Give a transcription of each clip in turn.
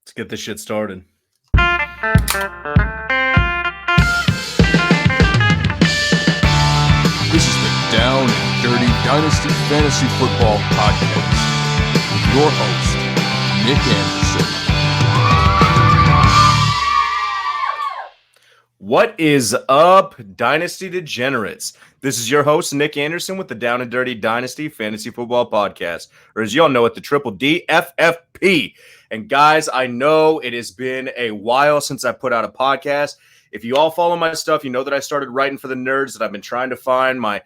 Let's get this shit started. This is the Down and Dirty Dynasty Fantasy Football Podcast with your host, Nick Anderson. What is up, Dynasty Degenerates? This is your host, Nick Anderson, with the Down and Dirty Dynasty Fantasy Football Podcast, or as y'all know it, the Triple DFFP. And guys, I know it has been a while since I put out a podcast. If you all follow my stuff, you know that I started writing for the nerds, that I've been trying to find my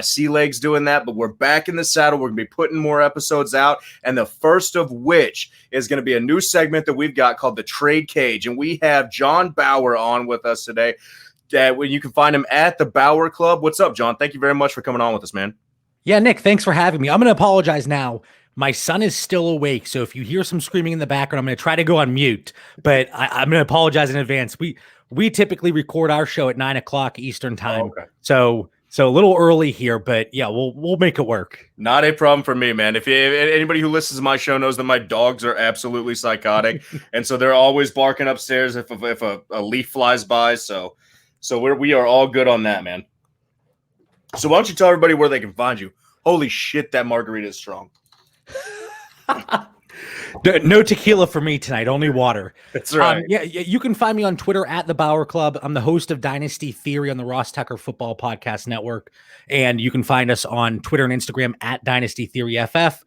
sea legs doing that, but we're back in the saddle. We're going to be putting more episodes out, and the first of which is going to be a new segment that we've got called the Trade Cage, and we have John Bauer on with us today. You can find him at the Bauer Club. What's up, John? Thank you very much for coming on with us, man. Yeah, Nick, thanks for having me. I'm going to apologize now. My son is still awake, so if you hear some screaming in the background, I'm going to try to go on mute, but I'm going to apologize in advance. We typically record our show at 9 o'clock Eastern time, so a little early here, but yeah, we'll make it work. Not a problem for me, man. If anybody who listens to my show knows that my dogs are absolutely psychotic, and so they're always barking upstairs if a leaf flies by. So we are all good on that, man. So why don't you tell everybody where they can find you? Holy shit, that margarita is strong. No tequila for me tonight, only water. That's right. Yeah, you can find me on Twitter at the Bauer Club. I'm the host of Dynasty Theory on the Ross Tucker Football Podcast Network, and you can find us on Twitter and Instagram at Dynasty Theory FF.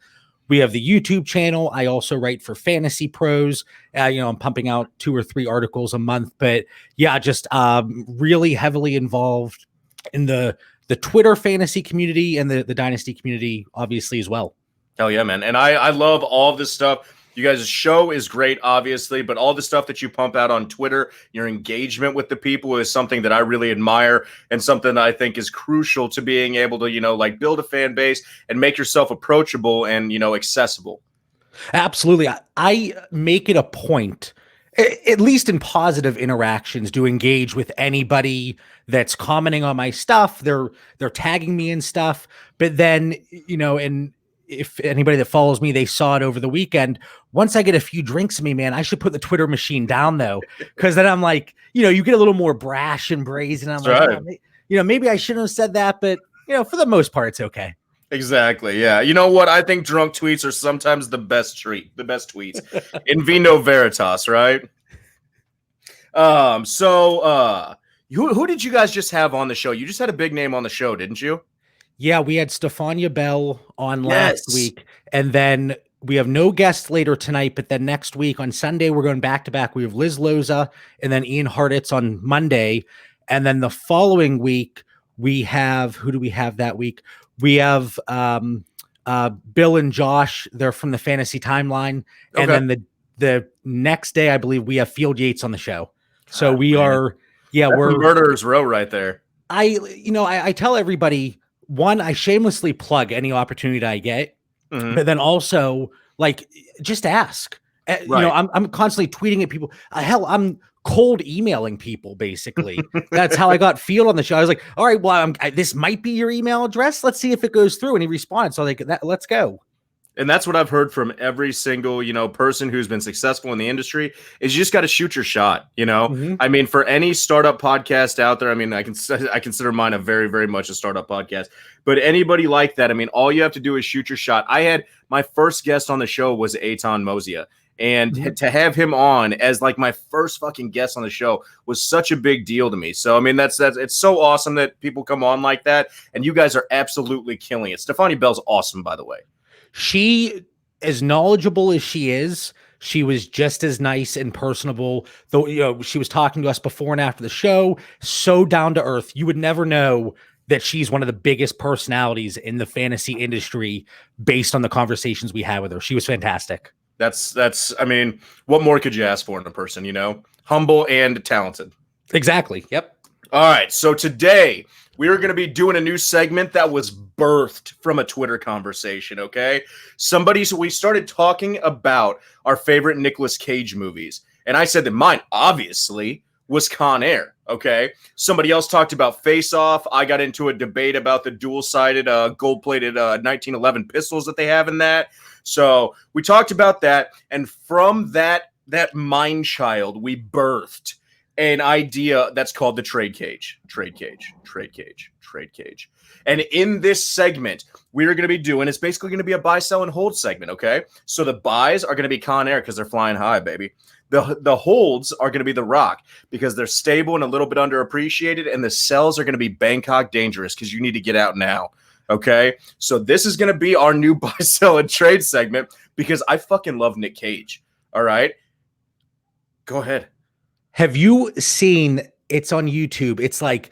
We have the YouTube channel. I also write for Fantasy Pros. I'm pumping out 2 or 3 articles a month, but yeah, just really heavily involved in the Twitter fantasy community and the Dynasty community, obviously, as well. Hell yeah, man. And I love all of this stuff. You guys' show is great, obviously, but all the stuff that you pump out on Twitter, your engagement with the people is something that I really admire and something that I think is crucial to being able to, build a fan base and make yourself approachable and, accessible. Absolutely. I make it a point, at least in positive interactions, to engage with anybody that's commenting on my stuff. They're tagging me in stuff, but then, and if anybody that follows me, they saw it over the weekend. Once I get a few drinks in me, man, I should put the Twitter machine down though. Cause then I'm like, you get a little more brash and brazen. I'm That's like, right. Maybe I shouldn't have said that, but for the most part, it's okay. Exactly. Yeah. You know what? I think drunk tweets are sometimes the best tweets. In vino veritas, right? Who did you guys just have on the show? You just had a big name on the show, didn't you? Yeah, we had Stefania Bell on last week, and then we have no guests later tonight, but then next week on Sunday, we're going back to back. We have Liz Loza and then Ian Hartitz on Monday. And then the following week, we have, who do we have that week? We have Bill and Josh. They're from the Fantasy Timeline. Okay. And then the next day, I believe we have Field Yates on the show. So we're Murderer's Row right there. I tell everybody, one, I shamelessly plug any opportunity I get, but then also just ask. Right. I'm constantly tweeting at people. Hell, I'm cold emailing people. Basically, that's how I got Field on the show. I was like, all right, well, this might be your email address. Let's see if it goes through. And he responds. So let's go. And that's what I've heard from every single, person who's been successful in the industry is you just got to shoot your shot. I mean, for any startup podcast out there, I mean, I consider mine a very, very much a startup podcast, but anybody like that, I mean, all you have to do is shoot your shot. I had my first guest on the show was Eitan Mozia, and to have him on as my first fucking guest on the show was such a big deal to me. So, I mean, that's it's so awesome that people come on like that, and you guys are absolutely killing it. Stefania Bell's awesome, by the way. She, as knowledgeable as she is, she was just as nice and personable. Though, she was talking to us before and after the show, so down to earth. You would never know that she's one of the biggest personalities in the fantasy industry based on the conversations we had with her. She was fantastic. I mean, what more could you ask for in a person, Humble and talented. Exactly. Yep. All right. So today we are going to be doing a new segment that was birthed from a Twitter conversation, okay? So we started talking about our favorite Nicolas Cage movies. And I said that mine, obviously, was Con Air. Okay. Somebody else talked about Face Off. I got into a debate about the dual-sided gold-plated 1911 pistols that they have in that. So we talked about that. And from that mind child, we birthed an idea that's called the trade cage. And in this segment, we're going to be doing, it's basically going to be a buy, sell, and hold segment, okay? So the buys are going to be Con Air because they're flying high, baby. The holds are going to be the Rock because they're stable and a little bit underappreciated, and the sells are going to be Bangkok Dangerous because you need to get out now, okay? So this is going to be our new buy, sell, and trade segment because I fucking love Nick Cage, all right? Go ahead. Have you seen, it's on YouTube, it's like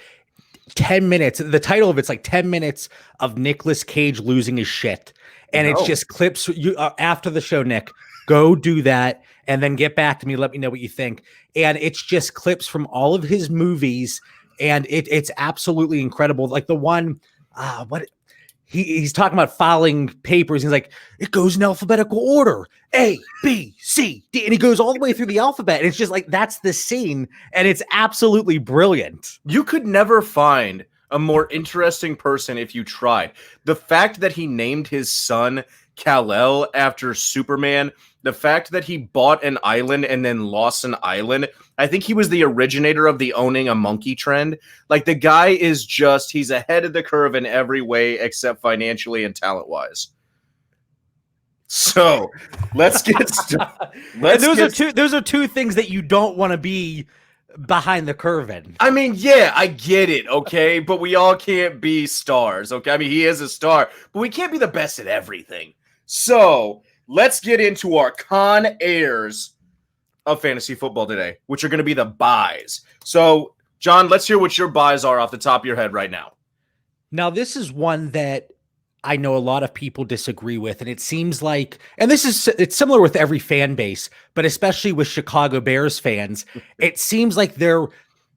10 minutes. The title of it's like 10 minutes of Nicolas Cage losing his shit. And it's just clips. You after the show, Nick, go do that and then get back to me. Let me know what you think. And it's just clips from all of his movies. And it's absolutely incredible. Like the one, he's talking about filing papers. He's like, it goes in alphabetical order, A, B, C, D. And he goes all the way through the alphabet. And it's just like, that's the scene. And it's absolutely brilliant. You could never find a more interesting person if you tried. The fact that he named his son Kal-El after Superman, the fact that he bought an island and then lost an island. I think he was the originator of the owning a monkey trend. Like the guy is just, he's ahead of the curve in every way except financially and talent-wise. So let's get started. Those are two things that you don't want to be behind the curve in. I mean, yeah, I get it, okay? But we all can't be stars, okay? I mean, he is a star, but we can't be the best at everything. So let's get into our Con Airs of fantasy football today, which are going to be the buys. So, John, let's hear what your buys are off the top of your head right now. Now, this is one that I know a lot of people disagree with, and it seems like, and it's similar with every fan base, but especially with Chicago Bears fans, it seems like they're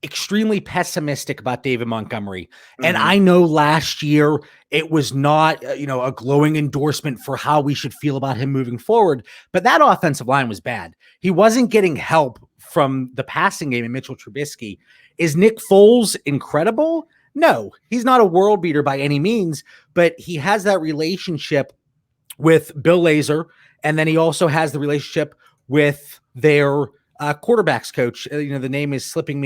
extremely pessimistic about David Montgomery. Mm-hmm. And I know last year it was not, a glowing endorsement for how we should feel about him moving forward, but that offensive line was bad. He wasn't getting help from the passing game in Mitchell Trubisky. Is Nick Foles incredible? No, he's not a world beater by any means, but he has that relationship with Bill Lazor, and then he also has the relationship with their quarterbacks coach. The name is slipping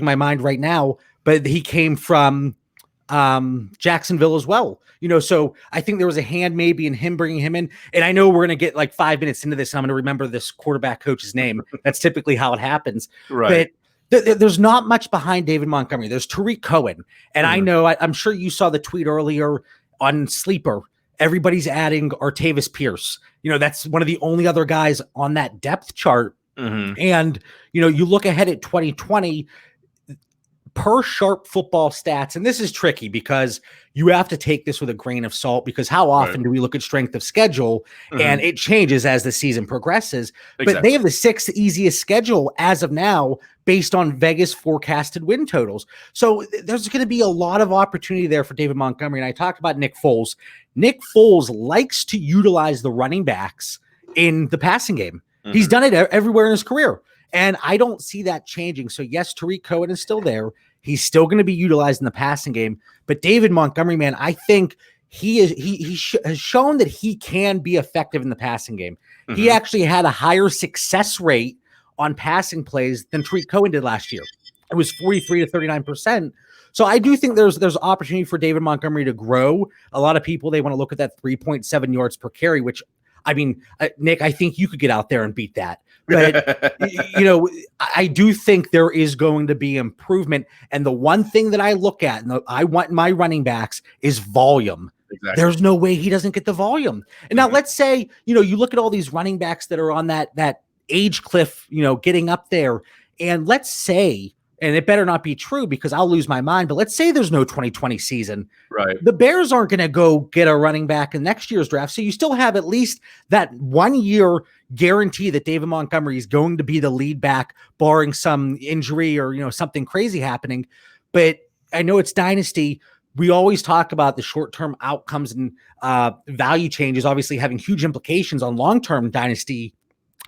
my mind right now, but he came from Jacksonville as well. So I think there was a hand maybe in him bringing him in. And I know we're going to get like 5 minutes into this, and I'm going to remember this quarterback coach's name. That's typically how it happens. Right. But there's not much behind David Montgomery. There's Tariq Cohen. And I know, I'm sure you saw the tweet earlier on Sleeper. Everybody's adding Artavis Pierce. That's one of the only other guys on that depth chart. Mm-hmm. And, you look ahead at 2020 per Sharp Football Stats. And this is tricky because you have to take this with a grain of salt, because how often do we look at strength of schedule and it changes as the season progresses, but they have the 6th easiest schedule as of now based on Vegas forecasted win totals. So there's going to be a lot of opportunity there for David Montgomery. And I talked about Nick Foles. Nick Foles likes to utilize the running backs in the passing game. Mm-hmm. He's done it everywhere in his career. And I don't see that changing. So yes, Tariq Cohen is still there. He's still going to be utilized in the passing game. But David Montgomery, man, I think he has shown that he can be effective in the passing game. Mm-hmm. He actually had a higher success rate on passing plays than Tariq Cohen did last year. It was 43 to 39%. So I do think there's opportunity for David Montgomery to grow. A lot of people, they want to look at that 3.7 yards per carry, which, I mean, Nick, I think you could get out there and beat that. But, I do think there is going to be improvement. And the one thing that I look at, and I want my running backs, is volume. Exactly. There's no way he doesn't get the volume. And now let's say, you look at all these running backs that are on that age cliff, getting up there. And let's say, and it better not be true because I'll lose my mind, but let's say there's no 2020 season. Right. The Bears aren't going to go get a running back in next year's draft. So you still have at least that 1 year guarantee that David Montgomery is going to be the lead back, barring some injury or, something crazy happening. But I know it's Dynasty. We always talk about the short-term outcomes and value changes, obviously having huge implications on long-term Dynasty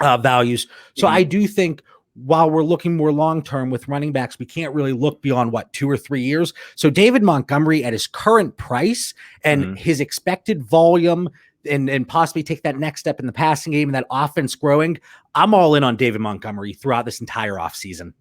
values. So I do think while we're looking more long-term with running backs, we can't really look beyond 2 or 3 years. So David Montgomery at his current price and his expected volume and possibly take that next step in the passing game and that offense growing, I'm all in on David Montgomery throughout this entire offseason.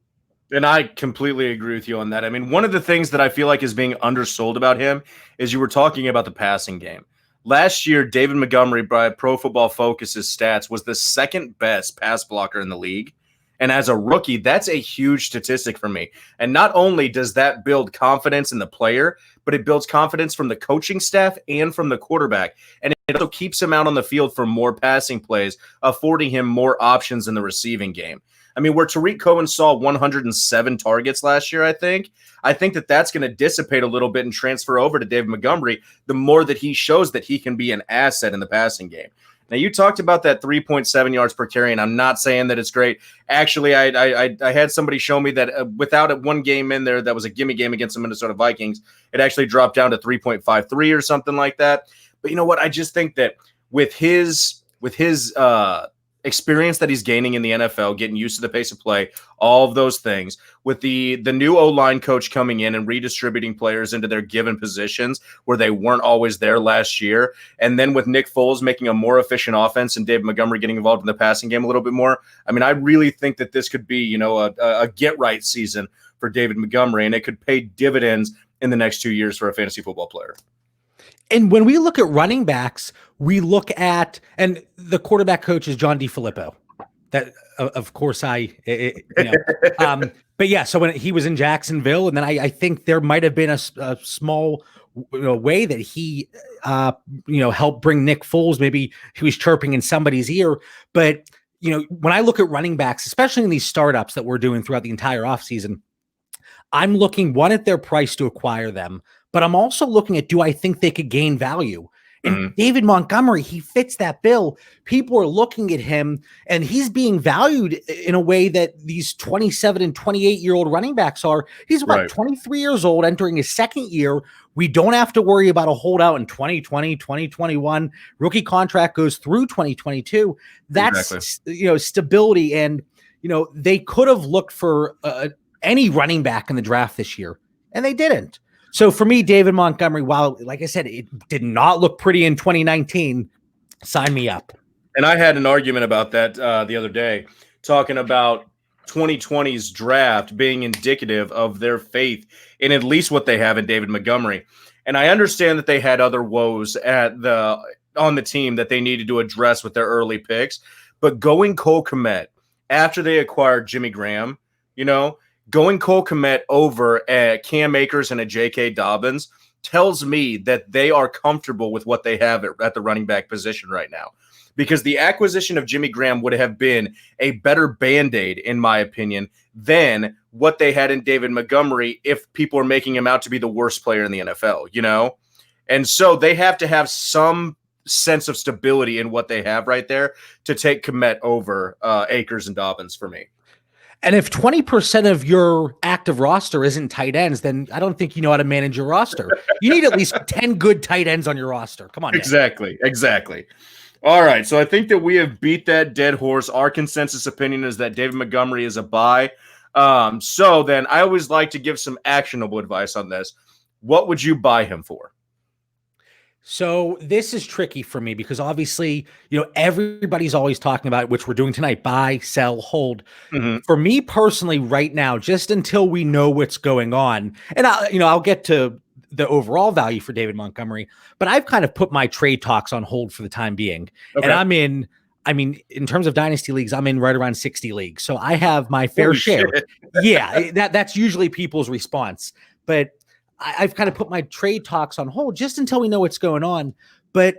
And I completely agree with you on that. I mean, one of the things that I feel like is being undersold about him is you were talking about the passing game. Last year, David Montgomery, by Pro Football Focus's stats, was the second best pass blocker in the league. And as a rookie, that's a huge statistic for me. And not only does that build confidence in the player, but it builds confidence from the coaching staff and from the quarterback. And it also keeps him out on the field for more passing plays, affording him more options in the receiving game. I mean, where Tariq Cohen saw 107 targets last year, I think that that's going to dissipate a little bit and transfer over to David Montgomery the more that he shows that he can be an asset in the passing game. Now, you talked about that 3.7 yards per carry, and I'm not saying that it's great. Actually, I had somebody show me that without one game in there that was a gimme game against the Minnesota Vikings, it actually dropped down to 3.53 or something like that. But you know what? I just think that with his experience that he's gaining in the NFL, getting used to the pace of play, all of those things, with the new O-line coach coming in and redistributing players into their given positions where they weren't always there last year, and then with Nick Foles making a more efficient offense and David Montgomery getting involved in the passing game a little bit more, I mean, I really think that this could be, a get-right season for David Montgomery, and it could pay dividends in the next 2 years for a fantasy football player. And when we look at running backs, we look at, and the quarterback coach is John DeFilippo. That, of course, but yeah. So when he was in Jacksonville, and then I think there might have been a small way that he, helped bring Nick Foles. Maybe he was chirping in somebody's ear. But when I look at running backs, especially in these startups that we're doing throughout the entire offseason, I'm looking one at their price to acquire them. But I'm also looking at, do I think they could gain value? And David Montgomery, he fits that bill. People are looking at him, and he's being valued in a way that these 27 and 28-year-old running backs are. He's about 23 years old, entering his second year. We don't have to worry about a holdout in 2020, 2021. Rookie contract goes through 2022. That's, stability. And, they could have looked for any running back in the draft this year, and they didn't. So for me, David Montgomery, while, like I said, it did not look pretty in 2019, sign me up. And I had an argument about that the other day, talking about 2020's draft being indicative of their faith in at least what they have in David Montgomery. And I understand that they had other woes on the team that they needed to address with their early picks. But going Cole Kmet after they acquired Jimmy Graham, going Cole Kmet over at Cam Akers and a J.K. Dobbins tells me that they are comfortable with what they have at the running back position right now. Because the acquisition of Jimmy Graham would have been a better Band-Aid, in my opinion, than what they had in David Montgomery if people are making him out to be the worst player in the NFL, And so they have to have some sense of stability in what they have right there to take Kmet over Akers and Dobbins for me. And if 20% of your active roster isn't tight ends, then I don't think you know how to manage your roster. You need at least 10 good tight ends on your roster. Come on. Exactly. All right. So I think that we have beat that dead horse. Our consensus opinion is that David Montgomery is a buy. So then I always like to give some actionable advice on this. What would you buy him for? So this is tricky for me because obviously, everybody's always talking about, which we're doing tonight, buy, sell, hold. For me personally right now, just until we know what's going on, and I'll get to the overall value for David Montgomery, but I've kind of put my trade talks on hold for the time being. Okay. And in terms of dynasty leagues, I'm in right around 60 leagues. So I have my fair share. Yeah, that's usually people's response. But I've kind of put my trade talks on hold just until we know what's going on. But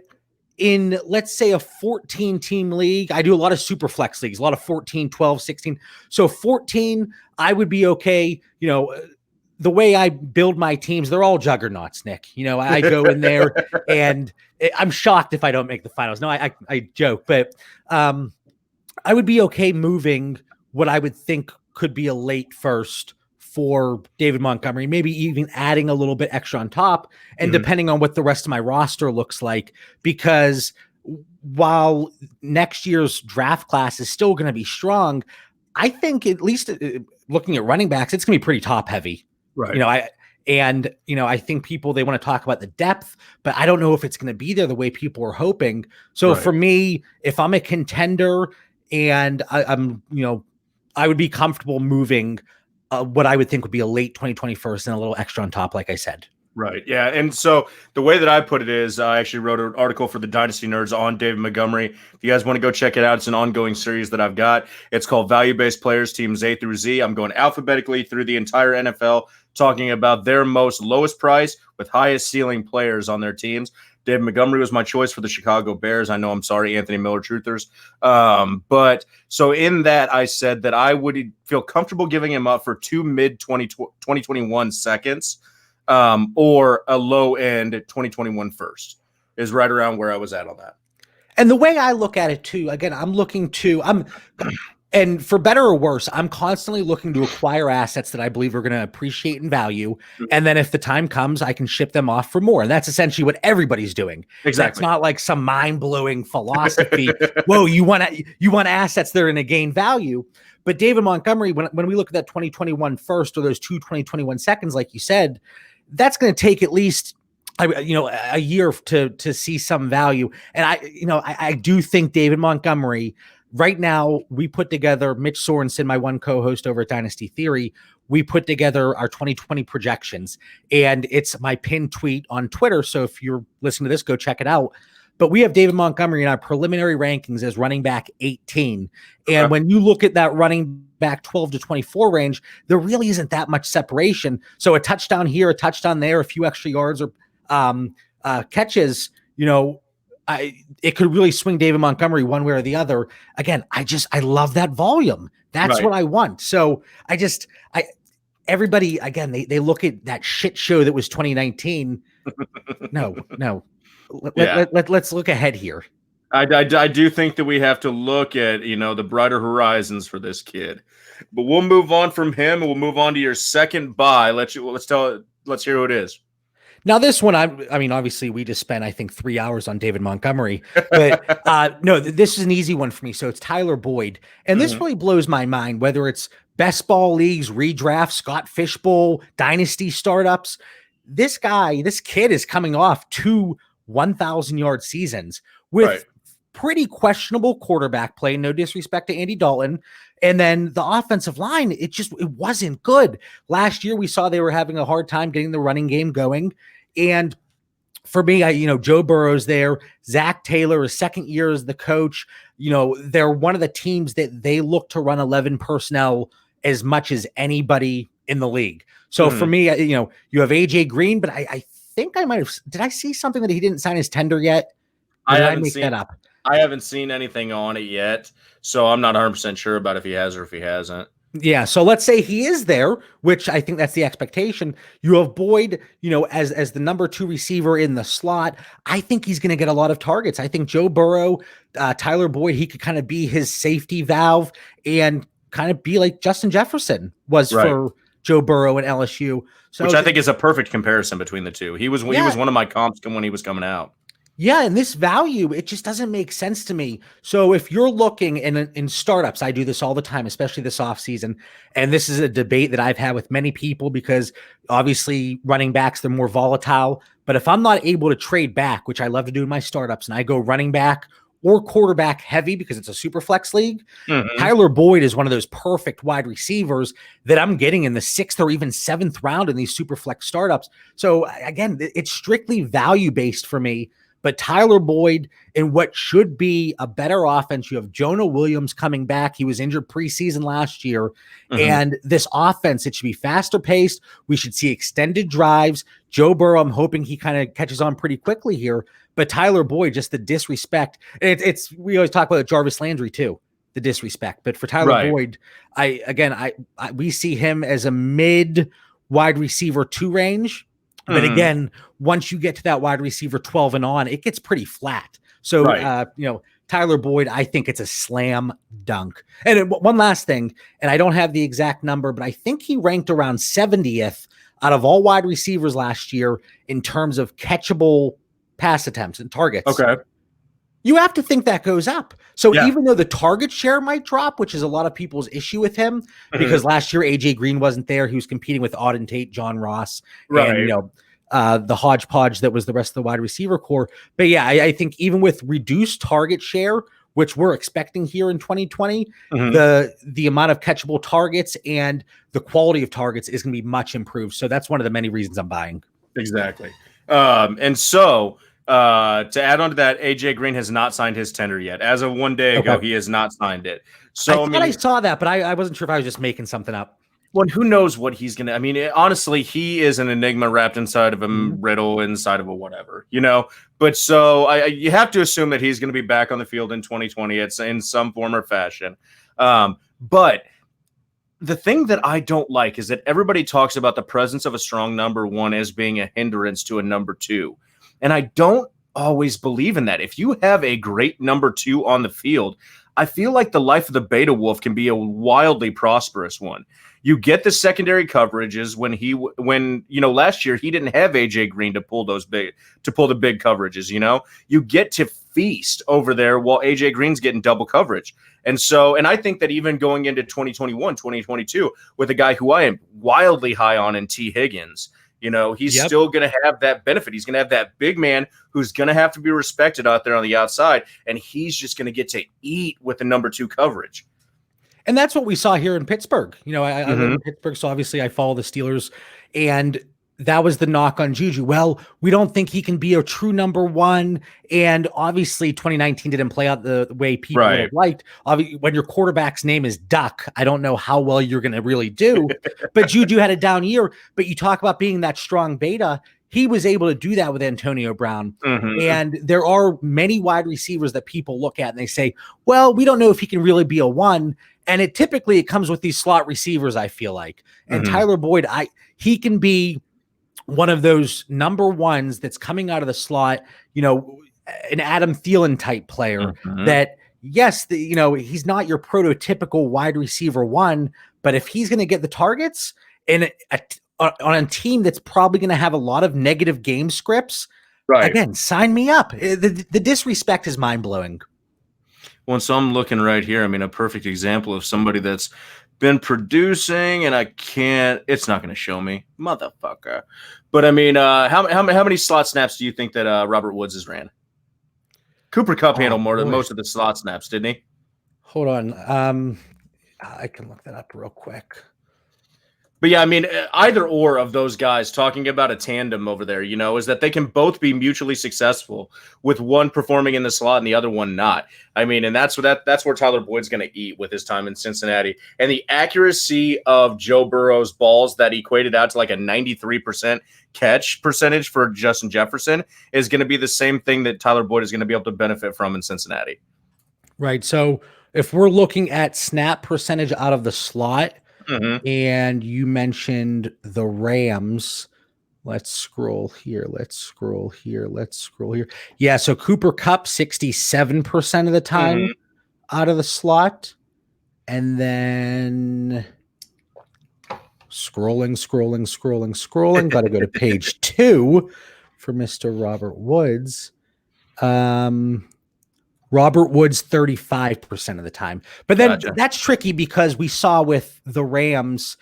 in, let's say, a 14-team league, I do a lot of super flex leagues, a lot of 14, 12, 16. So 14, I would be okay. The way I build my teams, they're all juggernauts, Nick. I go in there and I'm shocked if I don't make the finals. No, I joke, but I would be okay moving what I would think could be a late first for David Montgomery, maybe even adding a little bit extra on top, and depending on what the rest of my roster looks like, because while next year's draft class is still going to be strong, I think at least looking at running backs, it's going to be pretty top heavy. Right. I think people, they want to talk about the depth, but I don't know if it's going to be there the way people are hoping. So for me, if I'm a contender and I would be comfortable moving what I would think would be a late 2021 and a little extra on top, like I said. Right. Yeah. And so the way that I put it is I actually wrote an article for the Dynasty Nerds on David Montgomery. If you guys want to go check it out, it's an ongoing series that I've got. It's called Value-Based Players, Teams A through Z. I'm going alphabetically through the entire NFL, talking about their most lowest price with highest ceiling players on their teams. David Montgomery was my choice for the Chicago Bears. I know, I'm sorry, Anthony Miller Truthers. But so in that, I said that I would feel comfortable giving him up for 2 mid-2021 seconds. Or a low end 2021 first is right around where I was at on that. And the way I look at it too, again, and for better or worse, I'm constantly looking to acquire assets that I believe are going to appreciate in value. And then if the time comes, I can ship them off for more. And that's essentially what everybody's doing. Exactly. It's not like some mind-blowing philosophy. Whoa, you want assets that are going to gain value. But David Montgomery, when we look at that 2021 first or those 2 2021 seconds, like you said, that's going to take at least a year to see some value. And I do think David Montgomery right now, we put together, Mitch Sorensen, my one co-host over at Dynasty Theory, we put together our 2020 projections, and it's my pinned tweet on Twitter. So if you're listening to this, go check it out. But we have David Montgomery in our preliminary rankings as running back 18. And when you look at that running back 12 to 24 range, there really isn't that much separation. So a touchdown here, a touchdown there, a few extra yards or catches, it could really swing David Montgomery one way or the other. Again, I love that volume. That's what I want. So everybody, again, they look at that shit show that was 2019. No. Let's look ahead here. I do think that we have to look at, the brighter horizons for this kid. But we'll move on from him and we'll move on to your second buy. Let's hear who it is. Now, this one, I mean, obviously, we just spent, I think, 3 hours on David Montgomery. But no, this is an easy one for me. So it's Tyler Boyd. And this really blows my mind, whether it's best ball leagues, redraft, Scott Fishbowl, dynasty startups. This kid is coming off 2 1,000-yard seasons with pretty questionable quarterback play. No disrespect to Andy Dalton. And then the offensive line, it wasn't good. Last year, we saw they were having a hard time getting the running game going. And for me, Joe Burrow's there. Zach Taylor, his second year as the coach. They're one of the teams that they look to run 11 personnel as much as anybody in the league. So for me, you have AJ Green, but I think I might have. Did I see something that he didn't sign his tender yet? I haven't seen anything on it yet, so I'm not 100% sure about if he has or if he hasn't. Yeah, so let's say he is there, which I think that's the expectation. You have Boyd, as the number 2 receiver in the slot. I think he's going to get a lot of targets. I think Joe Burrow, Tyler Boyd, he could kind of be his safety valve and kind of be like Justin Jefferson was for Joe Burrow and LSU. So, which I think is a perfect comparison between the two. He was one of my comps when he was coming out. Yeah, and this value, it just doesn't make sense to me. So if you're looking in startups, I do this all the time, especially this offseason, and this is a debate that I've had with many people because obviously running backs, they're more volatile. But if I'm not able to trade back, which I love to do in my startups, and I go running back or quarterback heavy because it's a super flex league, Tyler Boyd is one of those perfect wide receivers that I'm getting in the 6th or even 7th round in these super flex startups. So again, it's strictly value-based for me. But Tyler Boyd, in what should be a better offense, you have Jonah Williams coming back. He was injured preseason last year. And this offense, it should be faster paced. We should see extended drives. Joe Burrow, I'm hoping he kind of catches on pretty quickly here. But Tyler Boyd, just the disrespect. We always talk about Jarvis Landry too, the disrespect. But for Tyler Boyd, we see him as a mid wide receiver 2 range. But again, once you get to that wide receiver 12 and on, it gets pretty flat. So, Tyler Boyd, I think it's a slam dunk. And one last thing, and I don't have the exact number, but I think he ranked around 70th out of all wide receivers last year in terms of catchable pass attempts and targets. Okay. You have to think that goes up. So Yeah. even though the target share might drop, which is a lot of people's issue with him, because last year AJ Green wasn't there, he was competing with Auden Tate, John Ross, and the hodgepodge that was the rest of the wide receiver core. But yeah, I think even with reduced target share, which we're expecting here in 2020, the amount of catchable targets and the quality of targets is going to be much improved. So that's one of the many reasons I'm buying. Exactly. And so to add on to that, AJ Green has not signed his tender yet. As of 1 day ago, he has not signed it. So I thought I saw that, but I wasn't sure if I was just making something up. Well, who knows what he's going to, I mean, honestly, he is an enigma wrapped inside of a riddle, inside of a whatever, but so you have to assume that he's going to be back on the field in 2020. It's in some form or fashion. But the thing that I don't like is that everybody talks about the presence of a strong number one as being a hindrance to a number two. And I don't always believe in that. If you have a great number two on the field, I feel like the life of the beta wolf can be a wildly prosperous one. You get the secondary coverages when last year he didn't have AJ Green to pull the big coverages, you get to feast over there while AJ Green's getting double coverage. And I think that even going into 2021, 2022 with a guy who I am wildly high on in T. Higgins, he's still going to have that benefit. He's going to have that big man who's going to have to be respected out there on the outside. And he's just going to get to eat with the number two coverage. And that's what we saw here in Pittsburgh. I live in Pittsburgh, so obviously I follow the Steelers, and that was the knock on Juju. Well, we don't think he can be a true number one. And obviously 2019 didn't play out the way people would have liked. Obviously, when your quarterback's name is Duck, I don't know how well you're going to really do, but Juju had a down year. But you talk about being that strong beta. He was able to do that with Antonio Brown. And there are many wide receivers that people look at and they say, well, we don't know if he can really be a one. And it typically comes with these slot receivers, I feel like. And Tyler Boyd, he can be one of those number ones that's coming out of the slot, an Adam Thielen type player that, yes, he's not your prototypical wide receiver one, but if he's going to get the targets and on a team that's probably going to have a lot of negative game scripts, again, sign me up. The disrespect is mind blowing. Well, so I'm looking right here. I mean, a perfect example of somebody that's been producing, and it's not going to show me, motherfucker. But I mean, how many slot snaps do you think that Robert Woods has ran? Cooper Kupp handled most of the slot snaps, didn't he? Hold on. I can look that up real quick. But yeah, I mean, either or of those guys, talking about a tandem over there, is that they can both be mutually successful with one performing in the slot and the other one not. I mean, and that's where Tyler Boyd's going to eat with his time in Cincinnati. And the accuracy of Joe Burrow's balls that equated out to like a 93% catch percentage for Justin Jefferson is going to be the same thing that Tyler Boyd is going to be able to benefit from in Cincinnati. Right. So if we're looking at snap percentage out of the slot, and you mentioned the Rams. Let's scroll here. Yeah, so Cooper Kupp 67% of the time out of the slot. And then scrolling. Got to go to page 2 for Mr. Robert Woods. Robert Woods 35% of the time. But then that's tricky because we saw with the Rams,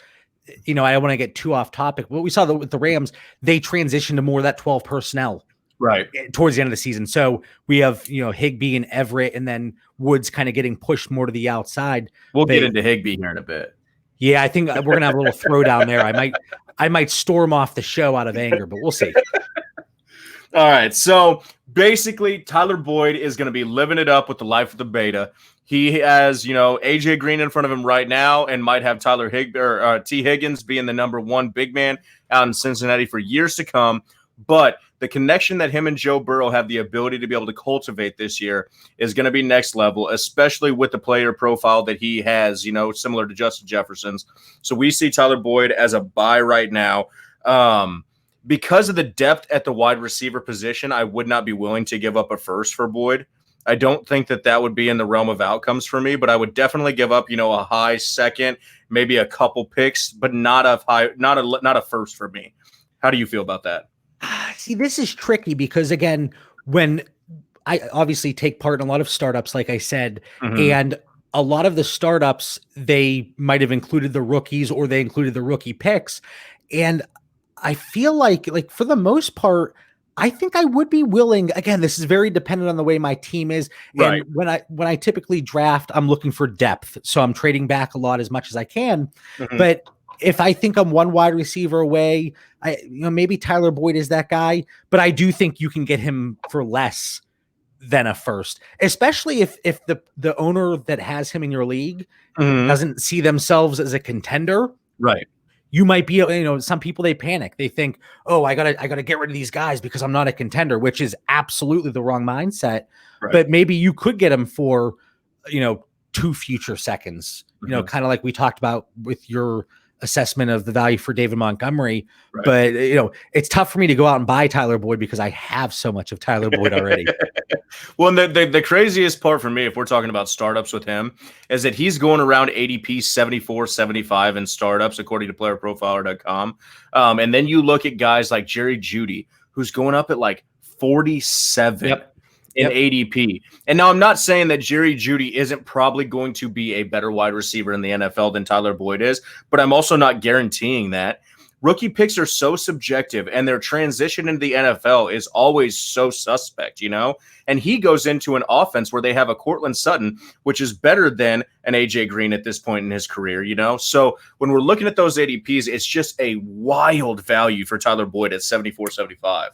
I don't want to get too off topic, but we saw with the Rams, they transitioned to more of that 12 personnel towards the end of the season. So we have, Higbee and Everett, and then Woods kind of getting pushed more to the outside. We'll get into Higbee here in a bit. Yeah, I think we're going to have a little throwdown there. I might storm off the show out of anger, but we'll see. All right, so basically, Tyler Boyd is going to be living it up with the life of the beta. He has, AJ Green in front of him right now, and might have T. Higgins being the number one big man out in Cincinnati for years to come. But the connection that him and Joe Burrow have the ability to be able to cultivate this year is going to be next level, especially with the player profile that he has, similar to Justin Jefferson's. So we see Tyler Boyd as a buy right now. Because of the depth at the wide receiver position, I would not be willing to give up a first for Boyd. I don't think that would be in the realm of outcomes for me, but I would definitely give up, a high second, maybe a couple picks, but not a first for me. How do you feel about that? See, this is tricky because, again, when I obviously take part in a lot of startups, like I said, Mhm. and a lot of the startups, they might have included the rookies or they included the rookie picks. And I feel like for the most part, I think I would be willing. Again, this is very dependent on the way my team is. And Right. when I typically draft, I'm looking for depth. So I'm trading back a lot as much as I can. Mhm. But if I think I'm one wide receiver away, maybe Tyler Boyd is that guy, but I do think you can get him for less than a first, especially if the owner that has him in your league Mhm. doesn't see themselves as a contender. Right. You might be, some people, they panic. They think, oh, I gotta get rid of these guys because I'm not a contender, which is absolutely the wrong mindset. Right. But maybe you could get them for, 2 future seconds, Mhm. kind of like we talked about with your assessment of the value for David Montgomery. Right. But, it's tough for me to go out and buy Tyler Boyd because I have so much of Tyler Boyd already. Well, and the craziest part for me, if we're talking about startups with him, is that he's going around ADP 74, 75 in startups, according to playerprofiler.com. And then you look at guys like Jerry Jeudy, who's going up at like 47 Yep. in Yep. ADP. And now I'm not saying that Jerry Jeudy isn't probably going to be a better wide receiver in the NFL than Tyler Boyd is, but I'm also not guaranteeing that. Rookie picks are so subjective, and their transition into the NFL is always so suspect, And he goes into an offense where they have a Cortland Sutton, which is better than an AJ Green at this point in his career, So when we're looking at those ADPs, it's just a wild value for Tyler Boyd at 74, 75.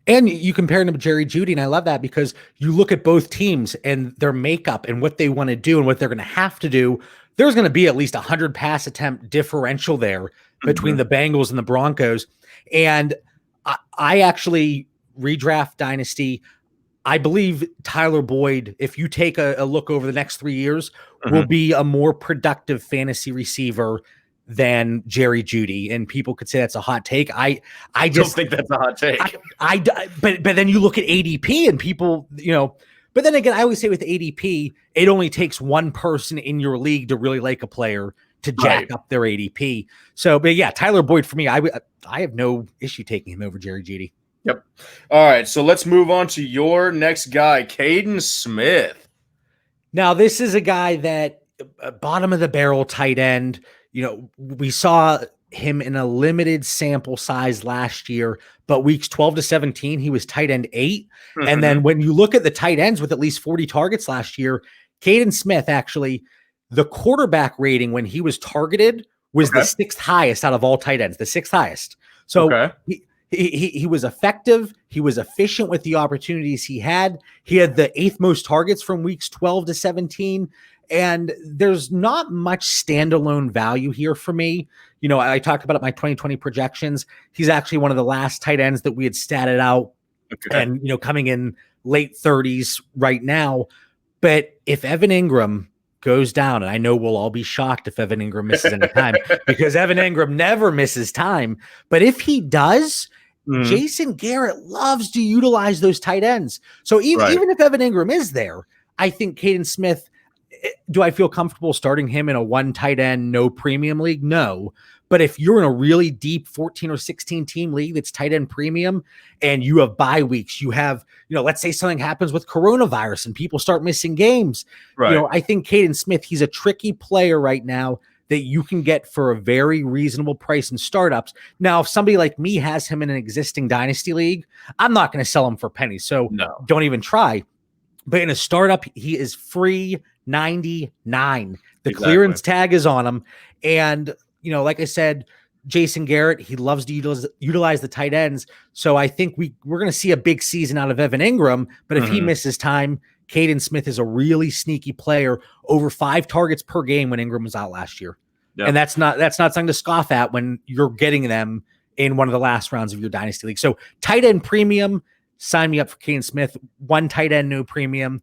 And you compare him to Jerry Jeudy, and I love that because you look at both teams and their makeup and what they want to do and what they're going to have to do. There's going to be at least 100 pass attempt differential there between the Bengals and the Broncos. And I actually redraft Dynasty. I believe Tyler Boyd, if you take a look over the next 3 years, will be a more productive fantasy receiver than Jerry Jeudy. And people could say that's a hot take. I just don't think that's a hot take. But then you look at ADP and people, but then again, I always say with ADP, it only takes one person in your league to really like a player to jack up their ADP. So, but yeah, Tyler Boyd for me, I have no issue taking him over Jerry Jeudy. Yep. All right, so let's move on to your next guy, KADEN Smith. Now, this is a guy that bottom of the barrel tight end. We saw him in a limited sample size last year, but weeks 12 to 17, he was tight end 8. And then when you look at the tight ends with at least 40 targets last year, KADEN Smith, actually, the quarterback rating when he was targeted was the 6th highest out of all tight ends, the 6th highest. So he was effective. He was efficient with the opportunities he had. He had the 8th most targets from weeks 12 to 17. And there's not much standalone value here for me. I talked about it, my 2020 projections. He's actually one of the last tight ends that we had statted out and, coming in late 30s right now. But if Evan Ingram goes down, and I know we'll all be shocked if Evan Ingram misses any time because Evan Ingram never misses time. But if he does, Jason Garrett loves to utilize those tight ends. So even if Evan Ingram is there, I think KADEN Smith, do I feel comfortable starting him in a one tight end, no premium league? No. But if you're in a really deep 14 or 16 team league that's tight end premium and you have bye weeks, you have, let's say something happens with coronavirus and people start missing games. I think KADEN Smith, he's a tricky player right now that you can get for a very reasonable price in startups. Now, if somebody like me has him in an existing dynasty league, I'm not going to sell him for pennies. So don't even try. But in a startup, he is free 99. The clearance tag is on him. And, like I said, Jason Garrett, he loves to utilize the tight ends. So I think we're going to see a big season out of Evan Ingram. But if he misses time, KADEN Smith is a really sneaky player, over 5 targets per game when Ingram was out last year. Yep. And that's not something to scoff at when you're getting them in one of the last rounds of your dynasty league. So tight end premium, sign me up for KADEN Smith. One tight end, no premium.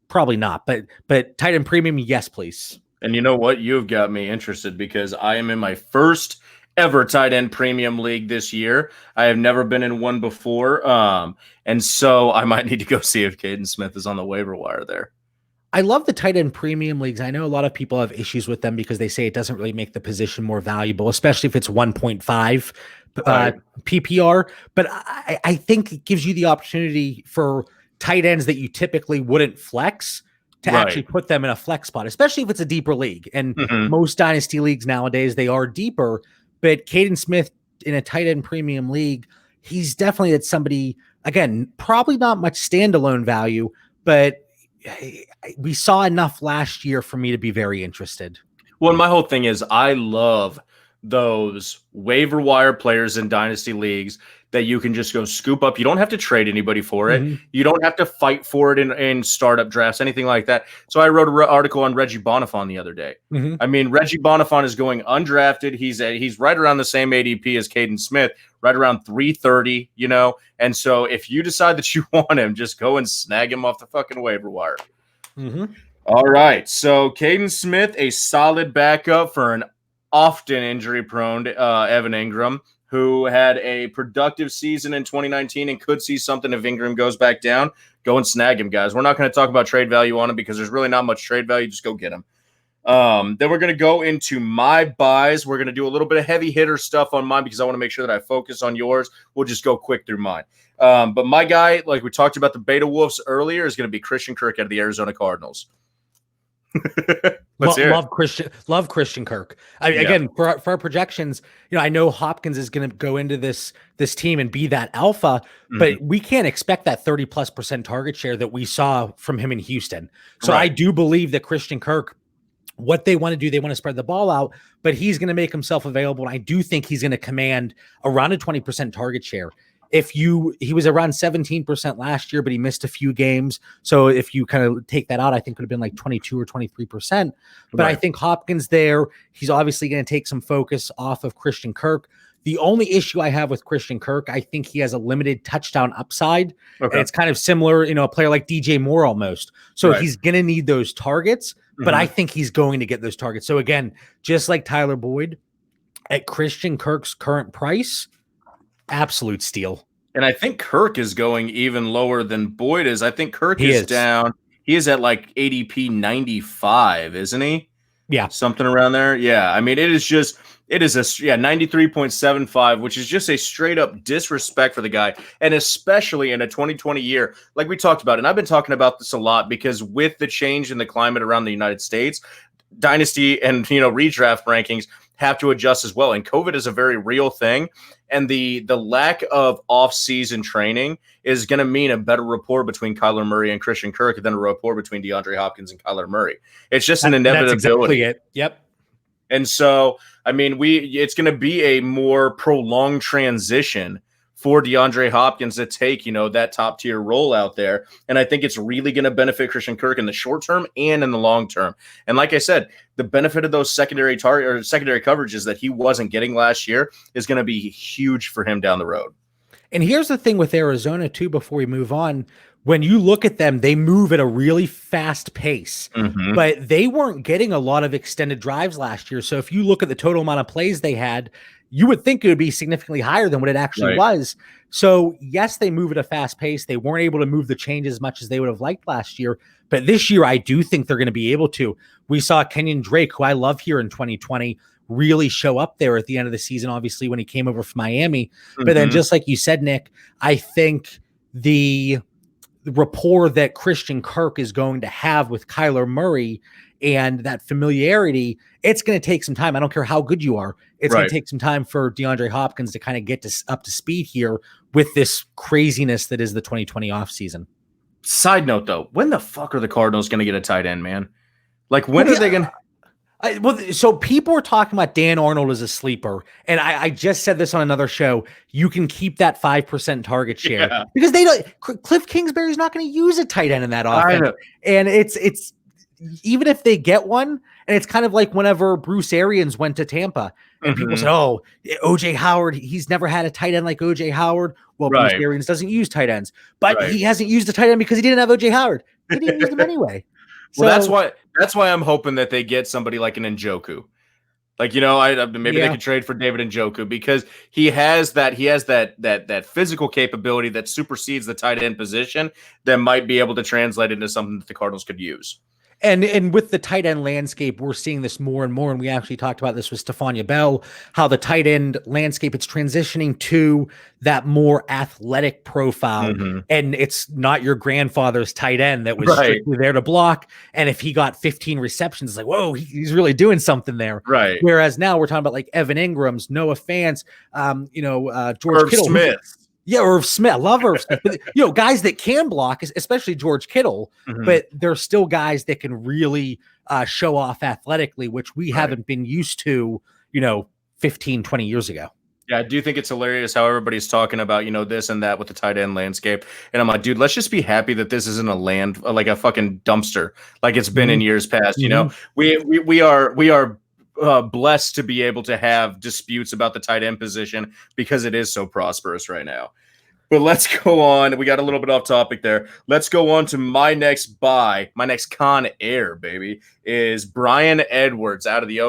Probably not, but tight end premium, yes, please. And you know what? You've got me interested because I am in my first ever tight end premium league this year. I have never been in one before. And so I might need to go see if KADEN Smith is on the waiver wire there. I love the tight end premium leagues. I know a lot of people have issues with them because they say it doesn't really make the position more valuable, especially if it's 1.5 PPR. But I think it gives you the opportunity for tight ends that you typically wouldn't flex to actually put them in a flex spot, especially if it's a deeper league. And most dynasty leagues nowadays, they are deeper. But Kaden Smith in a tight end premium league, he's definitely at somebody, again, probably not much standalone value, but we saw enough last year for me to be very interested. Well, my whole thing is I love those waiver wire players in dynasty leagues that you can just go scoop up. You don't have to trade anybody for it. You don't have to fight for it in startup drafts, anything like that. So I wrote an article on Reggie Bonifon the other day. I mean, Reggie Bonifon is going undrafted. He's right around the same ADP as Kaden Smith, right around 330, you know? And so if you decide that you want him, just go and snag him off the fucking waiver wire. All right. So Kaden Smith, a solid backup for an often injury-prone Evan Ingram, who had a productive season in 2019 and could see something if Ingram goes back down. Go and snag him, guys. We're not going to talk about trade value on him because there's really not much trade value. Just go get him. Then we're going to go into my buys. We're going to do a little bit of heavy hitter stuff on mine because I want to make sure that I focus on yours. We'll just go quick through mine. But my guy, like we talked about the Beta Wolves earlier, is going to be Christian Kirk out of the Arizona Cardinals. Love Christian Kirk. Again, for our projections, you know, I know Hopkins is going to go into this team and be that alpha, but we can't expect that 30+% target share that we saw from him in Houston. So I do believe that Christian Kirk, what they want to do, they want to spread the ball out, but he's going to make himself available. And I do think he's going to command around a 20% target share. He was around 17% last year, but he missed a few games. So if you kind of take that out, I think it would have been like 22 or 23%. But I think Hopkins there, he's obviously going to take some focus off of Christian Kirk. The only issue I have with Christian Kirk, I think he has a limited touchdown upside. And it's kind of similar, you know, a player like DJ Moore almost. So he's going to need those targets, but I think he's going to get those targets. So again, just like Tyler Boyd, at Christian Kirk's current price, absolute steal. And I think Kirk is going even lower than Boyd is. I think Kirk is down. He is at like ADP 95, isn't he? Yeah. Something around there. Yeah. I mean, it is a 93.75, which is just a straight up disrespect for the guy. And especially in a 2020 year, like we talked about, and I've been talking about this a lot because with the change in the climate around the United States, dynasty and, you know, redraft rankings have to adjust as well. And COVID is a very real thing. And the lack of off-season training is going to mean a better rapport between Kyler Murray and Christian Kirk than a rapport between DeAndre Hopkins and Kyler Murray. It's just an inevitability. That's exactly it. Yep. And so, I mean, it's going to be a more prolonged transition for DeAndre Hopkins to take, you know, that top tier role out there. And I think it's really going to benefit Christian Kirk in the short term and in the long term. And like I said, the benefit of those secondary coverages that he wasn't getting last year is going to be huge for him down the road. And here's the thing with Arizona too, before we move on, when you look at them, they move at a really fast pace, but they weren't getting a lot of extended drives last year. So if you look at the total amount of plays they had, you would think it would be significantly higher than what it actually was. So yes, they move at a fast pace. They weren't able to move the chains as much as they would have liked last year. But this year, I do think they're going to be able to. We saw Kenyon Drake, who I love here in 2020, really show up there at the end of the season, obviously, when he came over from Miami. But then just like you said, Nick, I think the rapport that Christian Kirk is going to have with Kyler Murray and that familiarity, it's going to take some time. I don't care how good you are. It's going to take some time for DeAndre Hopkins to kind of get up to speed here with this craziness that is the 2020 offseason. Side note, though, when the fuck are the Cardinals going to get a tight end, man? Like, when are they going to... So people are talking about Dan Arnold as a sleeper, and I just said this on another show. You can keep that 5% target share because they don't. Cliff Kingsbury's not going to use a tight end in that offense, and it's even if they get one, and it's kind of like whenever Bruce Arians went to Tampa, and people said, "Oh, OJ Howard, he's never had a tight end like OJ Howard." Well, Bruce Arians doesn't use tight ends, but he hasn't used a tight end because he didn't have OJ Howard. He didn't use them anyway. Well, that's why I'm hoping that they get somebody like an Njoku. Like, you know, maybe they could trade for David Njoku because he has that physical capability that supersedes the tight end position that might be able to translate into something that the Cardinals could use. And with the tight end landscape, we're seeing this more and more. And we actually talked about this with Stefania Bell, how the tight end landscape, it's transitioning to that more athletic profile. And it's not your grandfather's tight end that was strictly there to block. And if he got 15 receptions, it's like, whoa, he's really doing something there. Right. Whereas now we're talking about like Evan Ingram's, Noah Fant, George Irv Kittle. Smith. Yeah, Irv Smith. I love Irv Smith. But, guys that can block, especially George Kittle, but they're still guys that can really show off athletically, which we haven't been used to, 15, 20 years ago. Yeah, I do think it's hilarious how everybody's talking about, this and that with the tight end landscape. And I'm like, dude, let's just be happy that this isn't like a fucking dumpster like it's been in years past. We are blessed to be able to have disputes about the tight end position because it is so prosperous right now. But let's go on. We got a little bit off topic there. Let's go on to my next buy. My next Con Air, baby, is Bryan Edwards out of the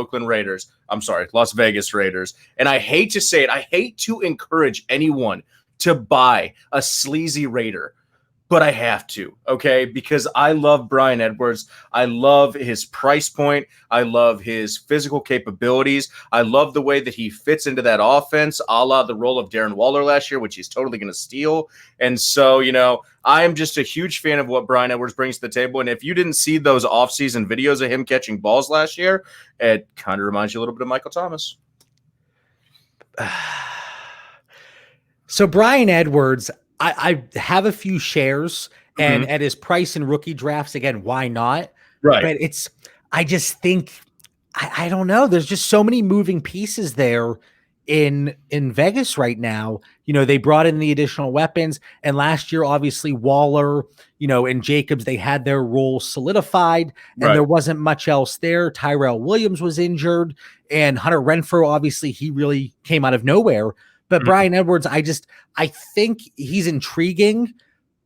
Las Vegas Raiders. And I hate to say it. I hate to encourage anyone to buy a sleazy Raider, but I have to, okay? Because I love Bryan Edwards. I love his price point. I love his physical capabilities. I love the way that he fits into that offense, a la the role of Darren Waller last year, which he's totally going to steal. And so, I'm just a huge fan of what Bryan Edwards brings to the table. And if you didn't see those offseason videos of him catching balls last year, it kind of reminds you a little bit of Michael Thomas. So Bryan Edwards, I have a few shares, and at his price in rookie drafts, again, why not? Right. But I just think, I don't know. There's just so many moving pieces there in Vegas right now. They brought in the additional weapons, and last year, obviously Waller, and Jacobs, they had their role solidified, and there wasn't much else there. Tyrell Williams was injured, and Hunter Renfrow, obviously, he really came out of nowhere. But Bryan Edwards, I think he's intriguing,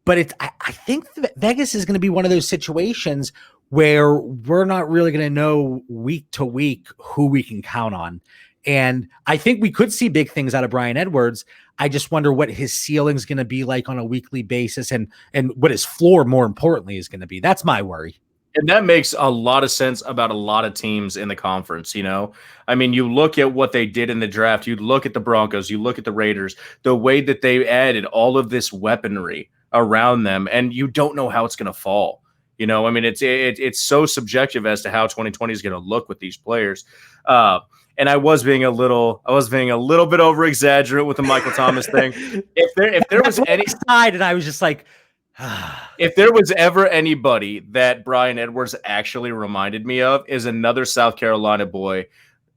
but I think Vegas is going to be one of those situations where we're not really going to know week to week who we can count on. And I think we could see big things out of Bryan Edwards. I just wonder what his ceiling is going to be like on a weekly basis, and what his floor, more importantly, is going to be. That's my worry. And that makes a lot of sense about a lot of teams in the conference, I mean, you look at what they did in the draft, you look at the Broncos, you look at the Raiders, the way that they added all of this weaponry around them, and you don't know how it's going to fall. I mean, it's so subjective as to how 2020 is going to look with these players. And I was being a little bit over exaggerate with the Michael Thomas thing. If there was any side, and I was just like, if there was ever anybody that Bryan Edwards actually reminded me of, is another South Carolina boy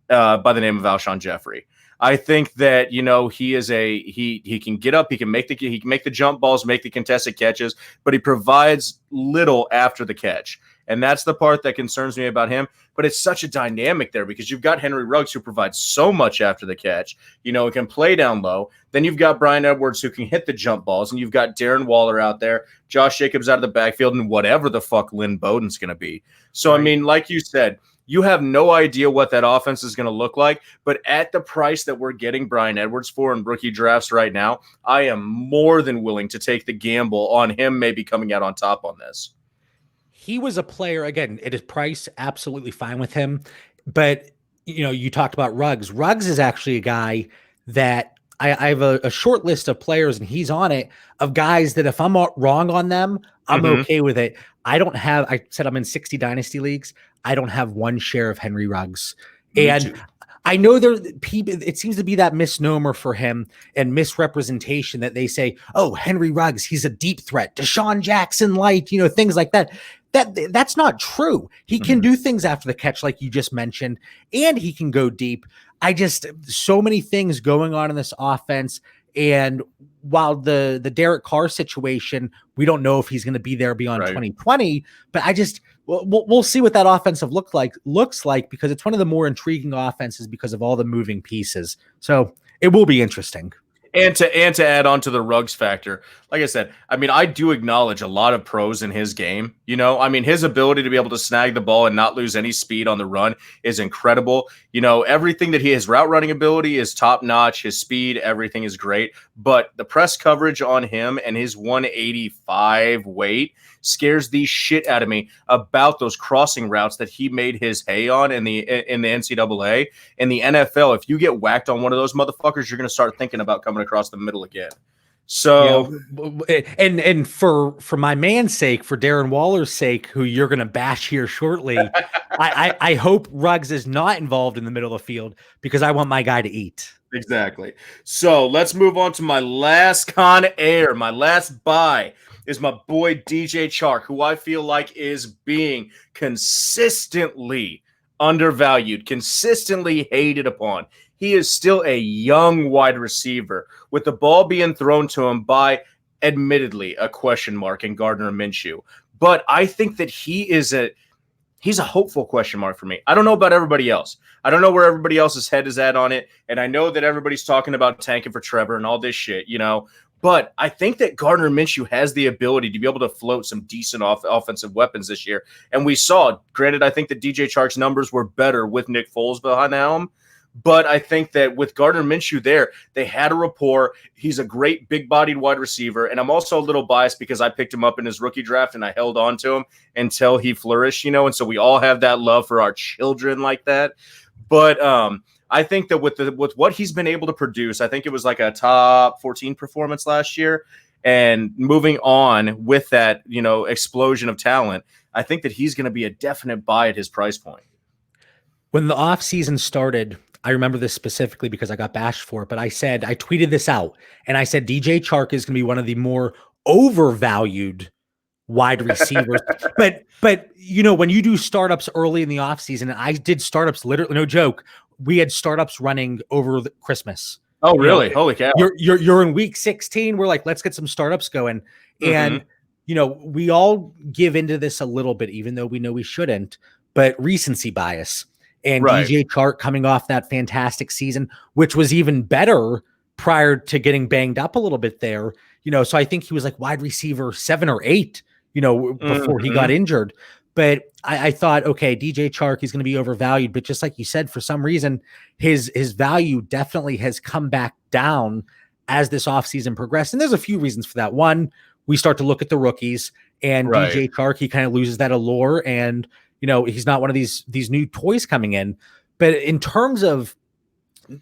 by the name of Alshon Jeffrey. I think that he is he can get up, he can make the jump balls, make the contested catches, but he provides little after the catch. And that's the part that concerns me about him. But it's such a dynamic there because you've got Henry Ruggs, who provides so much after the catch. He can play down low. Then you've got Bryan Edwards, who can hit the jump balls. And you've got Darren Waller out there, Josh Jacobs out of the backfield, and whatever the fuck Lynn Bowden's going to be. So, right. I mean, like you said, you have no idea what that offense is going to look like. But at the price that we're getting Bryan Edwards for in rookie drafts right now, I am more than willing to take the gamble on him maybe coming out on top on this. He was a player, again, at his price, absolutely fine with him. But, you talked about Ruggs. Ruggs is actually a guy that I have a short list of players, and he's on it, of guys that if I'm wrong on them, I'm okay with it. I said I'm in 60 Dynasty leagues. I don't have one share of Henry Ruggs. And I know it seems to be that misnomer for him and misrepresentation that they say, oh, Henry Ruggs, he's a deep threat, Deshaun Jackson light, things like that. That's not true. He can do things after the catch, like you just mentioned, and he can go deep. So many things going on in this offense. And while the Derek Carr situation, we don't know if he's going to be there beyond 2020, but we'll see what that offensive looks like, because it's one of the more intriguing offenses because of all the moving pieces. So it will be interesting. And to add on to the Ruggs factor, like I said, I mean, I do acknowledge a lot of pros in his game. I mean, his ability to be able to snag the ball and not lose any speed on the run is incredible. Everything that his route running ability is top notch. His speed, everything is great. But the press coverage on him and his 185 weight scares the shit out of me about those crossing routes that he made his hay on in the NCAA. In the NFL, if you get whacked on one of those motherfuckers, you're going to start thinking about coming across the middle again. So, and for my man's sake, for Darren Waller's sake, who you're going to bash here shortly, I hope Ruggs is not involved in the middle of the field because I want my guy to eat. Exactly. So let's move on to my last Con Air. My last buy is my boy DJ Chark, who I feel like is being consistently undervalued, consistently hated upon. He is still a young wide receiver with the ball being thrown to him by, admittedly, a question mark in Gardner Minshew. But I think that he's a hopeful question mark for me. I don't know about everybody else. I don't know where everybody else's head is at on it. And I know that everybody's talking about tanking for Trevor and all this shit, But I think that Gardner Minshew has the ability to be able to float some decent offensive weapons this year. And we saw, granted, I think that DJ Chark's numbers were better with Nick Foles behind the helm. But I think that with Gardner Minshew there, they had a rapport. He's a great big-bodied wide receiver. And I'm also a little biased because I picked him up in his rookie draft and I held on to him until he flourished, And so we all have that love for our children like that. But I think that with what he's been able to produce, I think it was like a top 14 performance last year. And moving on with that, explosion of talent, I think that he's going to be a definite buy at his price point. When the offseason started, I remember this specifically because I got bashed for it, but I tweeted this out and I said, DJ Chark is going to be one of the more overvalued wide receivers. but when you do startups early in the offseason, and I did startups literally, no joke, we had startups running over Christmas. Oh, really? Holy cow. You're in week 16. We're like, let's get some startups going. And, we all give into this a little bit, even though we know we shouldn't, but recency bias. And right. DJ Chark coming off that fantastic season, which was even better prior to getting banged up a little bit there. So I think he was like wide receiver 7 or 8, before he got injured. But I thought, okay, DJ Chark, he's going to be overvalued. But just like you said, for some reason, his value definitely has come back down as this offseason progressed. And there's a few reasons for that. One, we start to look at the rookies, and right. DJ Chark, he kind of loses that allure, and he's not one of these new toys coming in. But in terms of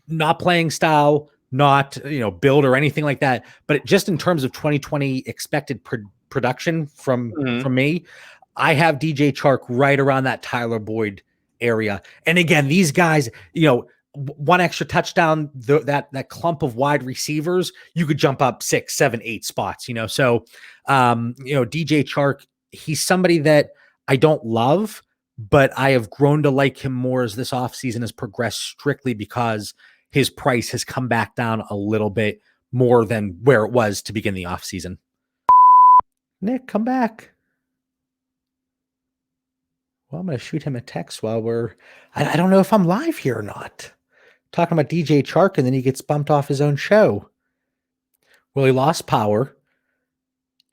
not playing style, not build or anything like that, but just in terms of 2020 expected production from me, I have DJ Chark right around that Tyler Boyd area. And again, these guys, one extra touchdown, that clump of wide receivers, you could jump up 6, 7, 8 spots. So DJ Chark, he's somebody that I don't love, but I have grown to like him more as this offseason has progressed, strictly because his price has come back down a little bit more than where it was to begin the offseason. Nick, come back. Well, I'm going to shoot him a text while I don't know if I'm live here or not. Talking about DJ Chark, and then he gets bumped off his own show. Well, he lost power.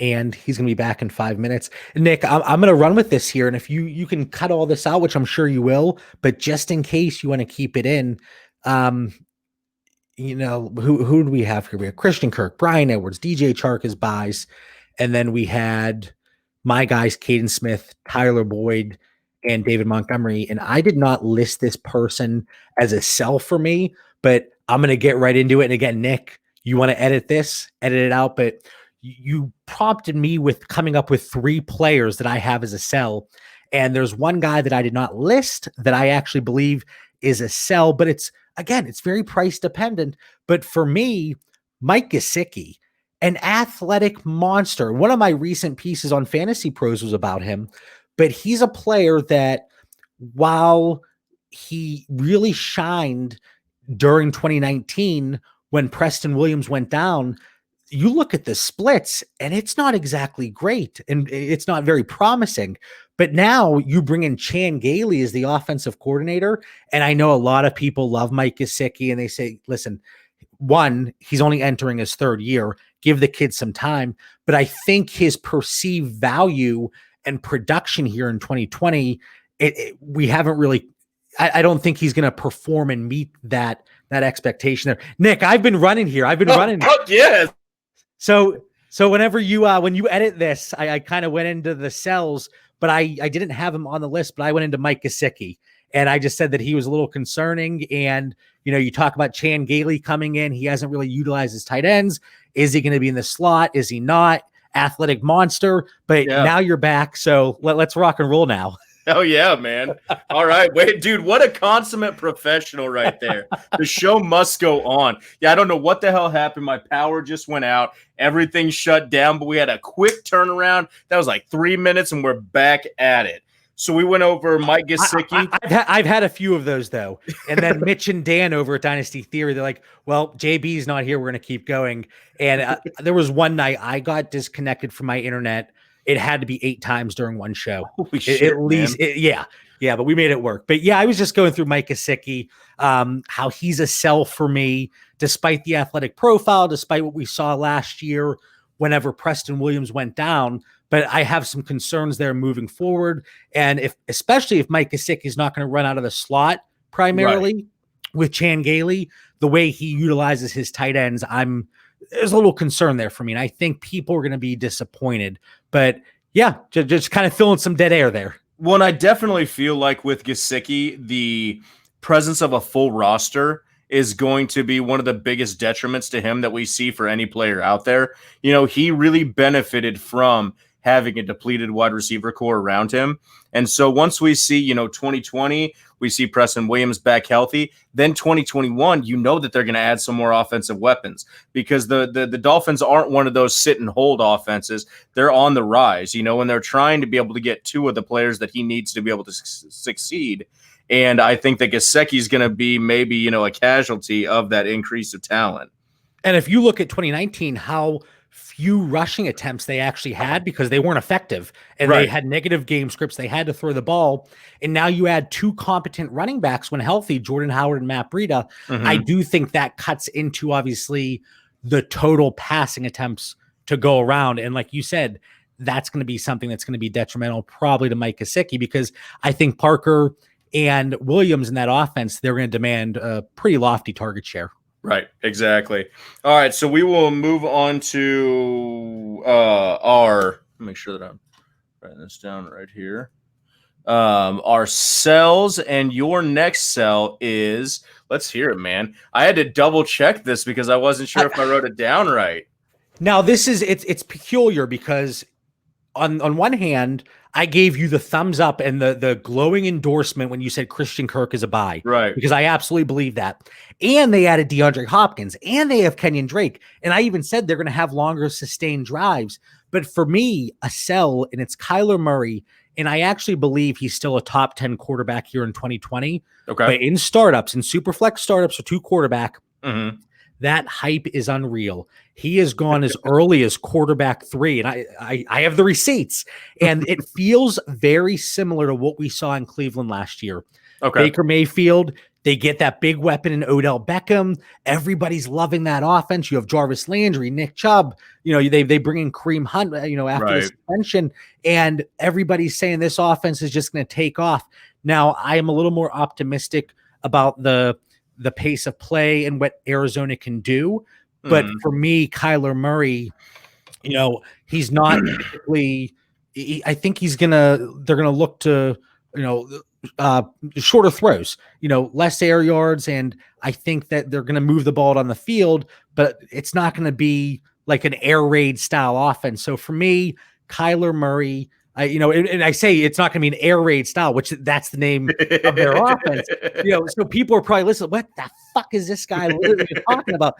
And he's going to be back in 5 minutes. Nick, I'm going to run with this here. And if you can cut all this out, which I'm sure you will, but just in case you want to keep it in, who do we have here? We have Christian Kirk, Brian Edwards, DJ Chark as buys. And then we had my guys, Kaden Smith, Tyler Boyd, and David Montgomery. And I did not list this person as a sell for me, but I'm going to get right into it. And again, Nick, you want to edit it out, but you prompted me with coming up with 3 players that I have as a sell. And there's one guy that I did not list that I actually believe is a sell, but it's very price dependent. But for me, Mike Gesicki, an athletic monster. One of my recent pieces on Fantasy Pros was about him, but he's a player that, while he really shined during 2019 when Preston Williams went down, you look at the splits and it's not exactly great and it's not very promising. But now you bring in Chan Gailey as the offensive coordinator. And I know a lot of people love Mike Gesicki and they say, listen, one, he's only entering his 3rd year. Give the kid some time. But I think his perceived value and production here in 2020, we haven't really, I don't think he's going to perform and meet that expectation there. Nick, I've been running here. Fuck yes. So So whenever you when you edit this, I kind of went into the cells, but I didn't have him on the list, but I went into Mike Gesicki, and I just said that he was a little concerning. And you talk about Chan Gailey coming in, he hasn't really utilized his tight ends. Is he going to be in the slot? Is he not? Athletic monster, but now you're back, so let's rock and roll now. Oh yeah, man. All right. Wait, dude, what a consummate professional right there. The show must go on. Yeah, I don't know what the hell happened. My power just went out. Everything shut down, but we had a quick turnaround. That was like 3 minutes, and we're back at it. So we went over Mike Gesicki. I've had a few of those, though. And then Mitch and Dan over at Dynasty Theory, they're like, well, JB's not here. We're going to keep going. And there was one night I got disconnected from my internet. It had to be 8 times during one show. Holy shit, at least. Yeah, but we made it work. But yeah, I was just going through Mike Gesicki, how he's a sell for me, despite the athletic profile, despite what we saw last year whenever Preston Williams went down. But I have some concerns there moving forward. And especially if Mike Gesicki is not going to run out of the slot primarily with Chan Gailey, the way he utilizes his tight ends, there's a little concern there for me. And I think people are going to be disappointed. But yeah, just kind of filling some dead air there. Well, and I definitely feel like with Gesicki, the presence of a full roster is going to be one of the biggest detriments to him that we see for any player out there. He really benefited from having a depleted wide receiver core around him. And so once we see, 2020, we see Preston Williams back healthy, then 2021, that they're going to add some more offensive weapons because the Dolphins aren't one of those sit and hold offenses. They're on the rise, and they're trying to be able to get 2 of the players that he needs to be able to succeed. And I think that Gesicki is going to be maybe, a casualty of that increase of talent. And if you look at 2019, how few rushing attempts they actually had because they weren't effective and they had negative game scripts. They had to throw the ball. And now you add 2 competent running backs when healthy, Jordan Howard and Matt Breida. Mm-hmm. I do think that cuts into obviously the total passing attempts to go around. And like you said, that's going to be something that's going to be detrimental probably to Mike Gesicki because I think Parker and Williams in that offense, they're going to demand a pretty lofty target share. Right, exactly. All right, so we will move on to our – make sure that I'm writing this down right here. Our cells, and your next cell is – let's hear it, man. I had to double-check this because I wasn't sure if I wrote it down right. Now, this is – it's peculiar because on one hand – I gave you the thumbs up and the glowing endorsement when you said Christian Kirk is a buy. Right. Because I absolutely believe that. And they added DeAndre Hopkins and they have Kenyon Drake. And I even said they're going to have longer sustained drives. But for me, a sell, and it's Kyler Murray. And I actually believe he's still a top 10 quarterback here in 2020. Okay. But in startups, in super flex startups or 2 quarterback, mm-hmm. that hype is unreal. He has gone as early as quarterback 3, and I have the receipts, and it feels very similar to what we saw in Cleveland last year. Okay. Baker Mayfield, they get that big weapon in Odell Beckham. Everybody's loving that offense. You have Jarvis Landry, Nick Chubb. They bring in Kareem Hunt, after the suspension, and everybody's saying this offense is just going to take off. Now, I am a little more optimistic about the pace of play and what Arizona can do. But for me, Kyler Murray, he's not typically, I think they're going to look to, shorter throws, less air yards. And I think that they're going to move the ball on the field, but it's not going to be like an air raid style offense. So for me, Kyler Murray, and I say it's not going to be an air raid style, which that's the name of their offense. So people are probably listening. What the fuck is this guy literally talking about?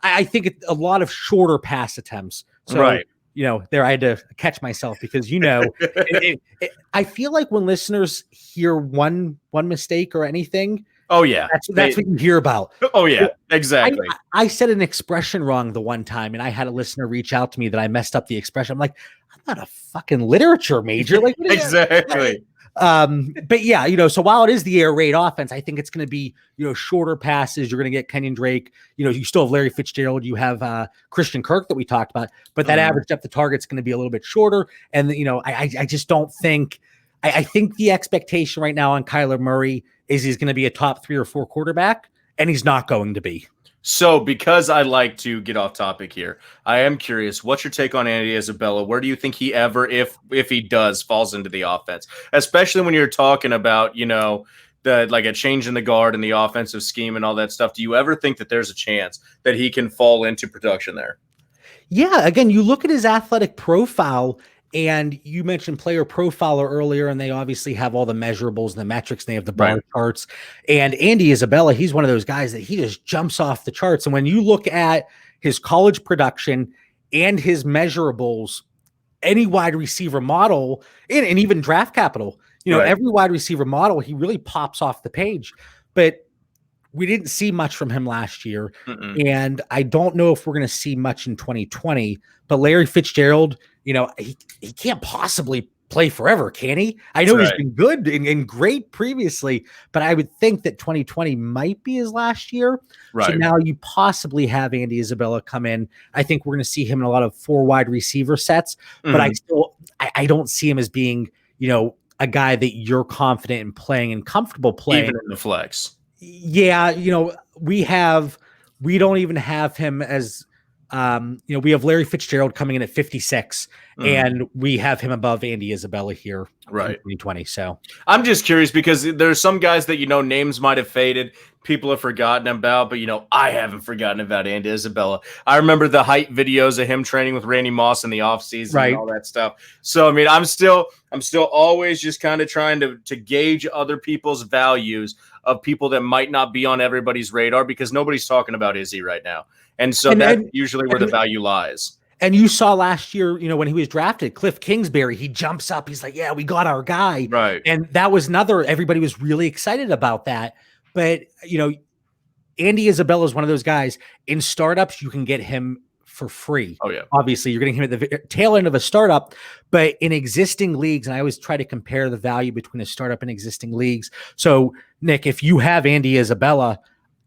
I think it's a lot of shorter pass attempts. So, there I had to catch myself because I feel like when listeners hear one mistake or anything. Oh yeah, that's what you hear about. Oh yeah, exactly. I said an expression wrong the one time, and I had a listener reach out to me that I messed up the expression. I'm like, I'm not a fucking literature major. Like exactly. But yeah, so while it is the air raid offense, I think it's going to be, shorter passes. You're going to get Kenyon Drake. You still have Larry Fitzgerald. You have Christian Kirk that we talked about, but that average depth of target's going to be a little bit shorter. And I just don't think. I think the expectation right now on Kyler Murray is he's going to be a top 3 or 4 quarterback. and he's not going to be. So, because I like to get off topic here, I am curious, what's your take on Andy Isabella? Where do you think he ever, if he does, falls into the offense? Especially when you're talking about, like a change in the guard and the offensive scheme and all that stuff. Do you ever think that there's a chance that he can fall into production there? Yeah, again, you look at his athletic profile, and you mentioned Player Profiler earlier, and they obviously have all the measurables and the metrics, and they have the bar charts. And Andy Isabella, he's one of those guys that he just jumps off the charts. And when you look at his college production and his measurables, any wide receiver model, and even draft capital, every wide receiver model, he really pops off the page. But we didn't see much from him last year. And I don't know if we're going to see much in 2020. But Larry Fitzgerald, he can't possibly play forever, can he? I know he's been good and great previously, but I would think that 2020 might be his last year. So now you possibly have Andy Isabella come in. I think we're going to see him in a lot of 4 wide receiver sets, but I don't see him as being, a guy that you're confident in playing and comfortable playing. Even in the flex. Yeah, we don't even have him as we have Larry Fitzgerald coming in at 56, and we have him above Andy Isabella here in 2020. So I'm just curious because there's some guys that names might have faded, people have forgotten about, but I haven't forgotten about Andy Isabella. I remember the hype videos of him training with Randy Moss in the offseason and all that stuff. So I mean, I'm still always just kind of trying to gauge other people's values of people that might not be on everybody's radar because nobody's talking about Izzy right now. And so that's usually where the value lies. And you saw last year, when he was drafted, Cliff Kingsbury, he jumps up. He's like, yeah, we got our guy. Right. And that was everybody was really excited about that. But, Andy Isabella is one of those guys in startups. You can get him for free. Oh, yeah. Obviously, you're getting him at the tail end of a startup. But in existing leagues, and I always try to compare the value between a startup and existing leagues. So, Nick, if you have Andy Isabella,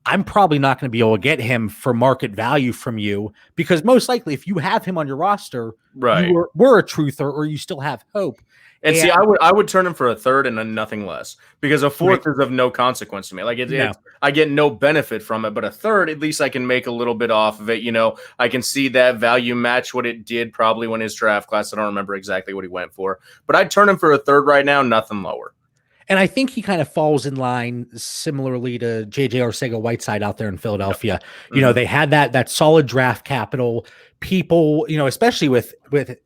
I'm probably not going to be able to get him for market value from you because most likely if you have him on your roster, you were a truther or you still have hope. And see, I would turn him for a third and then nothing less because a fourth is of no consequence to me. Like I get no benefit from it, but a third, at least I can make a little bit off of it. I can see that value match what it did probably when his draft class. I don't remember exactly what he went for, but I'd turn him for a third right now, nothing lower. And I think he kind of falls in line similarly to JJ Arcega-Whiteside out there in Philadelphia. They had that solid draft capital. People, especially with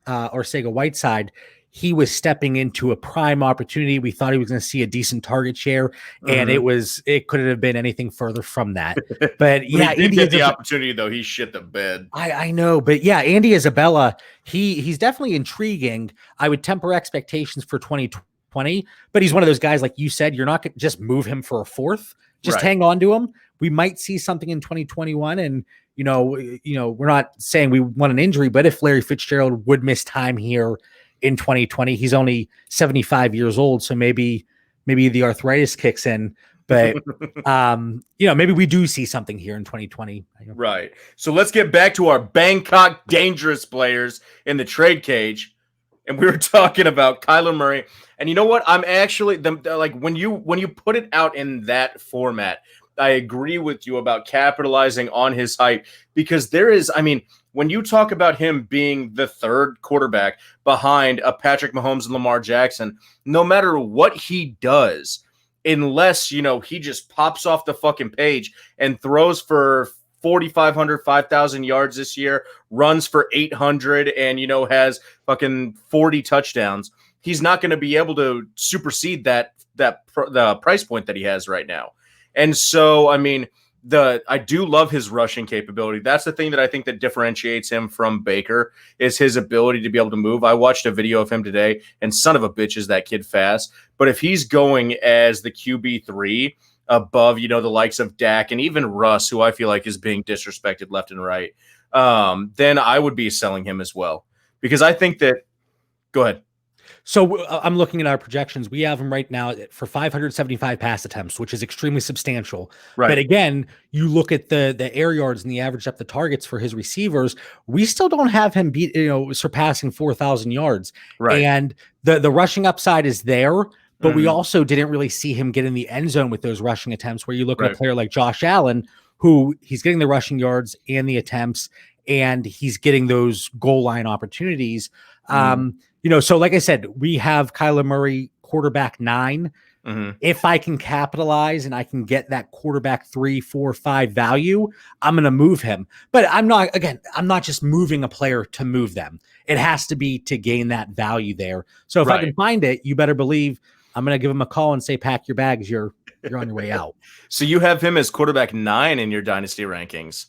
Arcega-Whiteside, he was stepping into a prime opportunity. We thought he was going to see a decent target share, and it couldn't have been anything further from that. But he did get the opportunity though. He shit the bed. I know, but yeah, Andy Isabella, he's definitely intriguing. I would temper expectations for 2020, but he's one of those guys, like you said, you're not going to just move him for a fourth. Just hang on to him. We might see something in 2021, and we're not saying we want an injury, but if Larry Fitzgerald would miss time here in 2020, he's only 75 years old, so maybe the arthritis kicks in. But maybe we do see something here in 2020. Right. So let's get back to our Bangkok dangerous players in the trade cage. And we were talking about Kyler Murray. And you know what? I'm actually when you put it out in that format, I agree with you about capitalizing on his hype because when you talk about him being the third quarterback behind a Patrick Mahomes and Lamar Jackson, no matter what he does, unless, he just pops off the fucking page and throws for 4,500, 5,000 yards this year, runs for 800 and, has fucking 40 touchdowns, he's not going to be able to supersede the price point that he has right now. And so, I do love his rushing capability. That's the thing that I think that differentiates him from Baker is his ability to be able to move. I watched a video of him today, and son of a bitch is that kid fast. But if he's going as the QB3 above, the likes of Dak and even Russ, who I feel like is being disrespected left and right, then I would be selling him as well. Because I think that – go ahead. So I'm looking at our projections. We have him right now for 575 pass attempts, which is extremely substantial. Right. But again, you look at the air yards and the average depth of targets for his receivers. We still don't have him surpassing 4,000 yards. Right. And the rushing upside is there, but we also didn't really see him get in the end zone with those rushing attempts, where you look at a player like Josh Allen, who he's getting the rushing yards and the attempts, and he's getting those goal line opportunities. So like I said, we have Kyler Murray quarterback 9. If I can capitalize and I can get that quarterback 3, 4, 5 value, I'm going to move him. But I'm not just moving a player to move them. It has to be to gain that value there. So if I can find it, you better believe I'm going to give him a call and say, pack your bags. You're on your way out. So you have him as quarterback 9 in your dynasty rankings.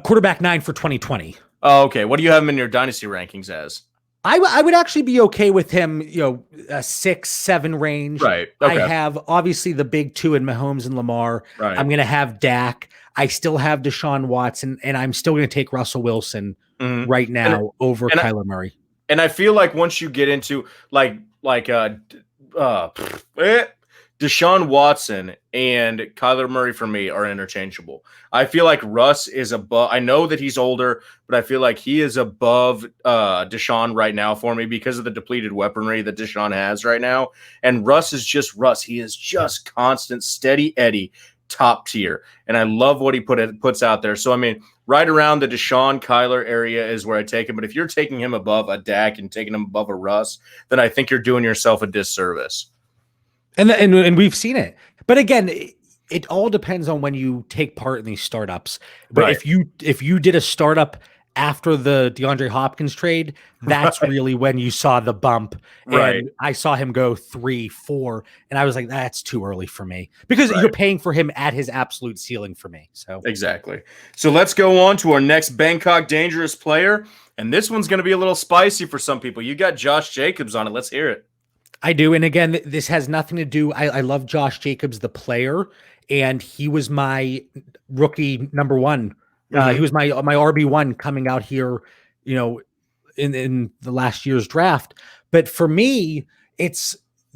Quarterback 9 for 2020. Oh, okay. What do you have him in your dynasty rankings as? I would actually be okay with him, a 6, 7 range. Right. Okay. I have obviously the big 2 in Mahomes and Lamar. Right. I'm going to have Dak. I still have Deshaun Watson, and I'm still going to take Russell Wilson right now over Kyler Murray. And I feel like once you get into Deshaun Watson and Kyler Murray for me are interchangeable. I feel like Russ is above. I know that he's older, but I feel like he is above Deshaun right now for me because of the depleted weaponry that Deshaun has right now. And Russ is just Russ. He is just constant, steady Eddie, top tier. And I love what he puts out there. So, I mean, right around the Deshaun Kyler area is where I take him. But if you're taking him above a Dak and taking him above a Russ, then I think you're doing yourself a disservice. And we've seen it. But again, it all depends on when you take part in these startups. But if you did a startup after the DeAndre Hopkins trade, that's really when you saw the bump. And I saw him go 3, 4, and I was like, that's too early for me, because you're paying for him at his absolute ceiling for me. So exactly. So let's go on to our next Bangkok dangerous player. And this one's going to be a little spicy for some people. You got Josh Jacobs on it. Let's hear it. I do. And again, this has nothing to do. I love Josh Jacobs, the player, and he was my rookie number 1. He was my RB1 coming out here, in the last year's draft. But for me,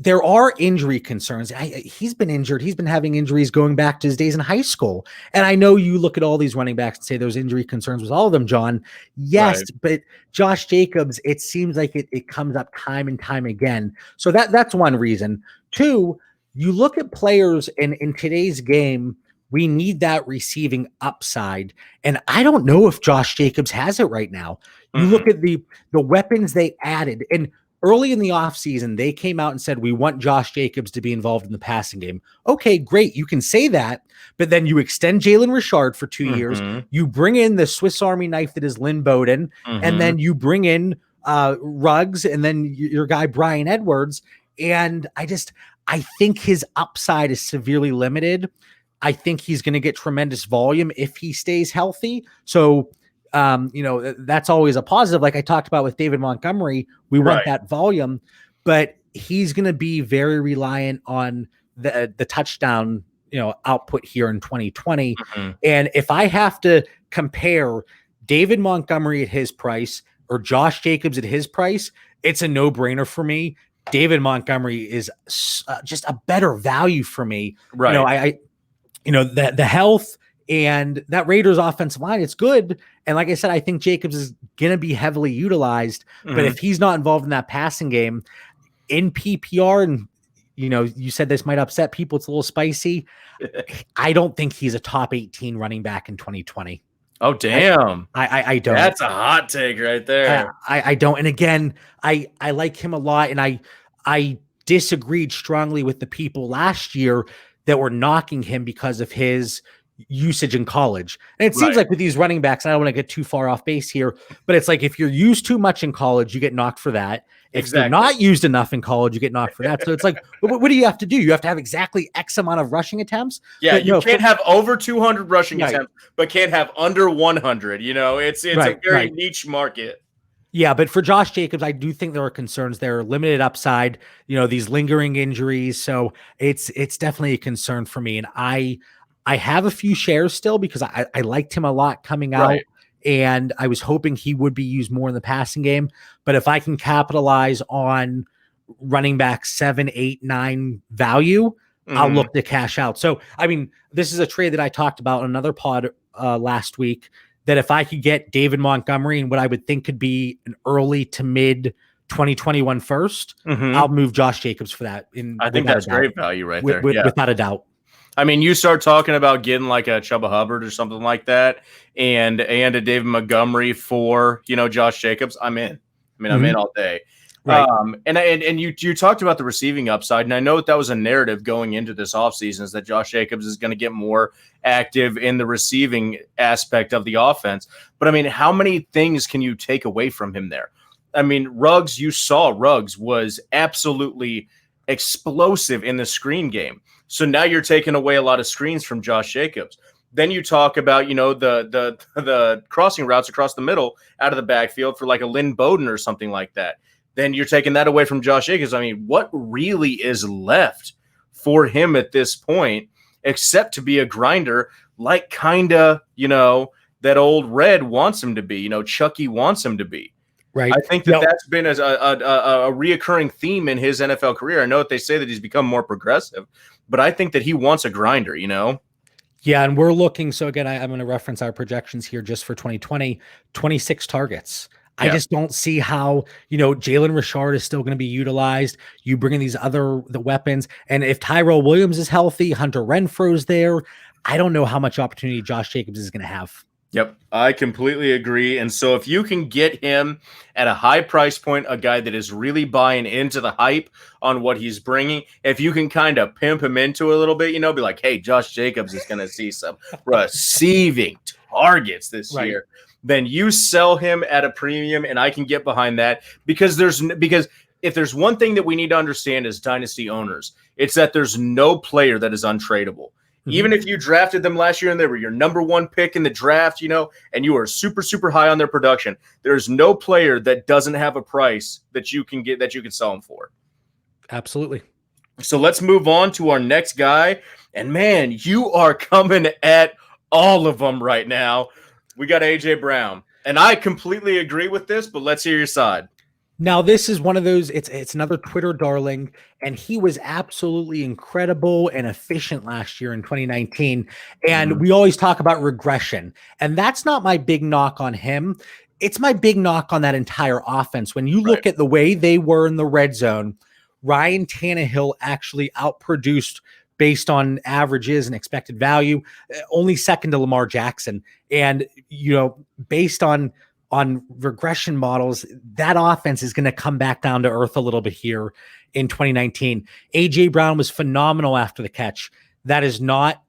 there are injury concerns. He's been injured. He's been having injuries going back to his days in high school. And I know you look at all these running backs and say those injury concerns with all of them, John. Yes, but Josh Jacobs, it seems like it comes up time and time again. So that's one reason. 2, you look at players in today's game, we need that receiving upside. And I don't know if Josh Jacobs has it right now. You look at the weapons they added, and early in the offseason, they came out and said, we want Josh Jacobs to be involved in the passing game. Okay, great. You can say that, but then you extend Jalen Richard for 2 years. You bring in the Swiss Army knife that is Lynn Bowden, and then you bring in Ruggs, and then your guy Brian Edwards. And I think his upside is severely limited. I think he's going to get tremendous volume if he stays healthy. So, that's always a positive. Like I talked about with David Montgomery, we want that volume, but he's going to be very reliant on the touchdown, output here in 2020. And if I have to compare David Montgomery at his price or Josh Jacobs at his price, it's a no-brainer for me. David Montgomery is just a better value for me. Right. The health and that Raiders offensive line, it's good. And like I said, I think Jacobs is going to be heavily utilized, but if he's not involved in that passing game in PPR, and you said this might upset people, it's a little spicy. I don't think he's a top 18 running back in 2020. Oh, damn. I don't. That's a hot take right there. I don't. And again, I like him a lot. And I disagreed strongly with the people last year that were knocking him because of his usage in college. And it seems like with these running backs, I don't want to get too far off base here, but it's like if you're used too much in college, you get knocked for that. If you're not used enough in college, you get knocked for that. So it's like, what do you have to do? You have to have exactly X amount of rushing attempts. Yeah, but, you can't have over 200 rushing attempts, but can't have under 100. It's a very niche market. Yeah, but for Josh Jacobs, I do think there are concerns there. Limited upside, these lingering injuries. So it's definitely a concern for me. And I have a few shares still because I liked him a lot coming out, and I was hoping he would be used more in the passing game. But if I can capitalize on running back 7, 8, 9 value, I'll look to cash out. So, I mean, this is a trade that I talked about on another pod last week, that if I could get David Montgomery and what I would think could be an early to mid 2021 first, I'll move Josh Jacobs for that. I think that's great value right there. Without a doubt. I mean, you start talking about getting like a Chuba Hubbard or something like that, and a David Montgomery for Josh Jacobs. I'm in. I'm in all day. Right. And you talked about the receiving upside, and I know that was a narrative going into this offseason is that Josh Jacobs is going to get more active in the receiving aspect of the offense. But I mean, how many things can you take away from him there? I mean, Ruggs, you saw Ruggs was absolutely explosive in the screen game. So now you're taking away a lot of screens from Josh Jacobs. Then you talk about, the crossing routes across the middle out of the backfield for like a Lynn Bowden or something like that. Then you're taking that away from Josh Jacobs. I mean, what really is left for him at this point except to be a grinder like that old Red wants him to be, Chucky wants him to be. Right. I think that's been a reoccurring theme in his NFL career. I know that they say that he's become more progressive, but I think that he wants a grinder, Yeah, and we're looking. So again, I'm going to reference our projections here just for 2020, 26 targets. Yeah. I just don't see how, Jalen Richard is still going to be utilized. You bring in the weapons. And if Tyrell Williams is healthy, Hunter Renfro's there, I don't know how much opportunity Josh Jacobs is going to have. Yep, I completely agree. And so if you can get him at a high price point, a guy that is really buying into the hype on what he's bringing, if you can kind of pimp him into a little bit, be like, hey, Josh Jacobs is going to see some receiving targets this year, then you sell him at a premium, and I can get behind that because if there's one thing that we need to understand as dynasty owners, it's that there's no player that is untradeable. Even if you drafted them last year and they were your number one pick in the draft, and you were super, super high on their production, there's no player that doesn't have a price that you can get, that you can sell them for. Absolutely. So let's move on to our next guy. And man, you are coming at all of them right now. We got AJ Brown. And I completely agree with this, but let's hear your side. Now, this is one of those, it's another Twitter darling, and he was absolutely incredible and efficient last year in 2019. And we always talk about regression, and that's not my big knock on him. It's my big knock on that entire offense. When you look at the way they were in the red zone, Ryan Tannehill actually outproduced based on averages and expected value, only second to Lamar Jackson. And, based on regression models, that offense is going to come back down to earth a little bit here in 2019. AJ Brown was phenomenal after the catch. That is not,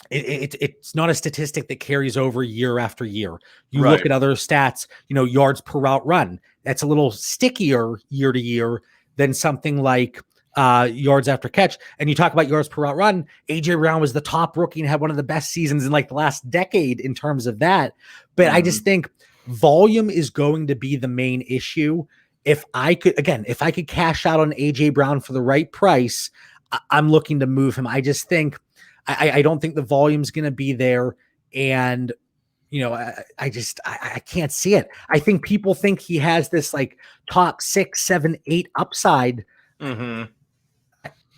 it's not a statistic that carries over year after year. You look at other stats, yards per route run. That's a little stickier year to year than something like yards after catch. And you talk about yards per route run, AJ Brown was the top rookie and had one of the best seasons in like the last decade in terms of that. But I just think volume is going to be the main issue. If I could cash out on AJ Brown for the right price, I'm looking to move him. I just think I don't think the volume's going to be there. And, I can't see it. I think people think he has this like top 6, 7, 8 upside.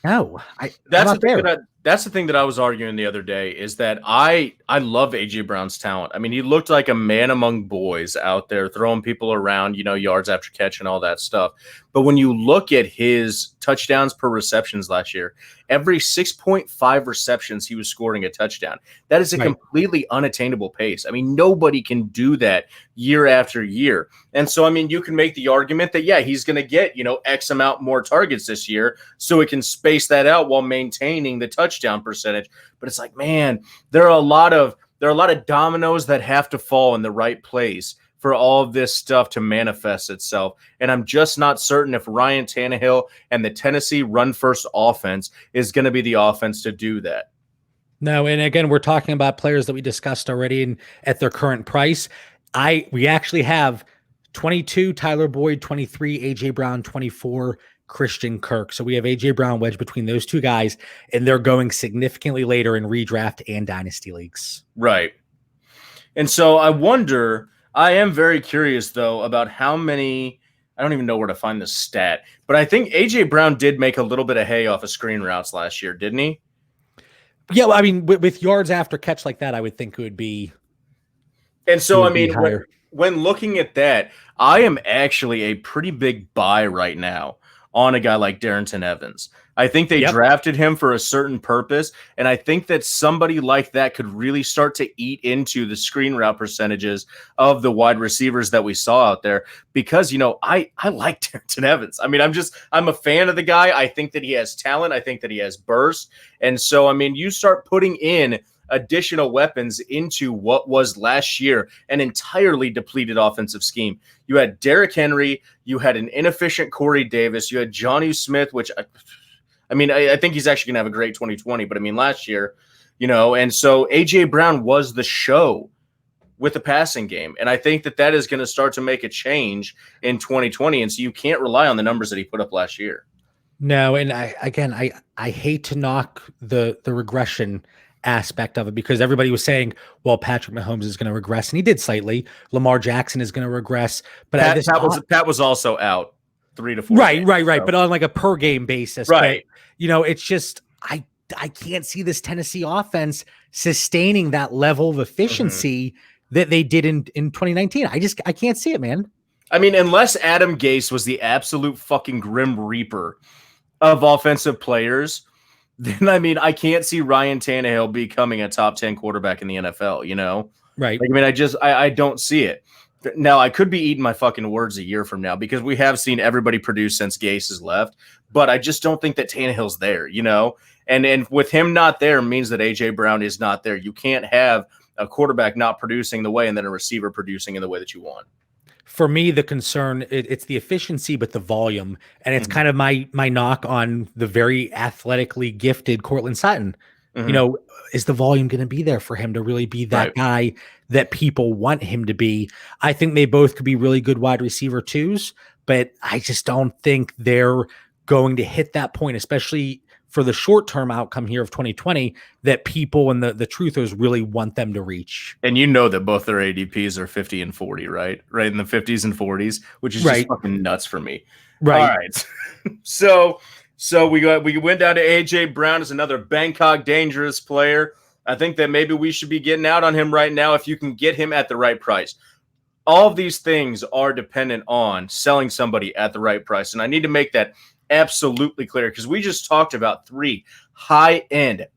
No, that's the thing that I was arguing the other day is that I love AJ Brown's talent. I mean, he looked like a man among boys out there throwing people around, yards after catch and all that stuff. But when you look at his touchdowns per receptions last year, every 6.5 receptions, he was scoring a touchdown. That is a completely unattainable pace. I mean, nobody can do that year after year. And so, I mean, you can make the argument that, he's going to get, X amount more targets this year so it can space that out while maintaining the touchdown percentage. But it's like, man, there are a lot of dominoes that have to fall in the right place for all of this stuff to manifest itself. And I'm just not certain if Ryan Tannehill and the Tennessee run-first offense is going to be the offense to do that. No, and again, we're talking about players that we discussed already and at their current price. We actually have 22 Tyler Boyd, 23 AJ Brown, 24 Christian Kirk. So we have AJ Brown wedged between those two guys, and they're going significantly later in redraft and dynasty leagues. Right. And so I am very curious, though, about how many – I don't even know where to find this stat. But I think A.J. Brown did make a little bit of hay off of screen routes last year, didn't he? Yeah, well, I mean, with yards after catch like that, I would think it would be – And so, I mean, when looking at that, I am actually a pretty big buy right now on a guy like Darrington Evans. I think they drafted him for a certain purpose, and I think that somebody like that could really start to eat into the screen route percentages of the wide receivers that we saw out there because, I like Darrington Evans. I mean, I'm a fan of the guy. I think that he has talent. I think that he has burst. And so, I mean, you start putting in additional weapons into what was last year an entirely depleted offensive scheme. You had Derrick Henry, you had an inefficient Corey Davis, you had Jonnu Smith, which I think he's actually going to have a great 2020, but I mean, last year, and so A.J. Brown was the show with the passing game. And I think that is going to start to make a change in 2020. And so you can't rely on the numbers that he put up last year. No. And I hate to knock the regression aspect of it because everybody was saying, well, Patrick Mahomes is going to regress, and he did slightly. Lamar Jackson is going to regress, but Pat was also out 3 to 4 right, games, right, but on like a per game basis, right? But, it's just I can't see this Tennessee offense sustaining that level of efficiency that they did in 2019. I can't see it, man. I mean, unless Adam Gase was the absolute fucking grim reaper of offensive players, then I can't see Ryan Tannehill becoming a top 10 quarterback in the NFL, Right. I don't see it. Now, I could be eating my fucking words a year from now because we have seen everybody produce since Gase has left, but I just don't think that Tannehill's there, and with him not there means that A.J. Brown is not there. You can't have a quarterback not producing the way and then a receiver producing in the way that you want. For me, the concern, it's the efficiency, but the volume. And it's kind of my knock on the very athletically gifted Cortland Sutton. Is the volume going to be there for him to really be that guy that people want him to be? I think they both could be really good wide receiver twos, but I just don't think they're going to hit that point, especially for the short-term outcome here of 2020 that people and the truthers really want them to reach. And that both their ADPs are 50 and 40, right? Right in the 50s and 40s, which is just fucking nuts for me. Right. All right. So we went down to A.J. Brown as another Bangkok dangerous player. I think that maybe we should be getting out on him right now if you can get him at the right price. All of these things are dependent on selling somebody at the right price. And I need to make that absolutely clear because we just talked about 3 high-end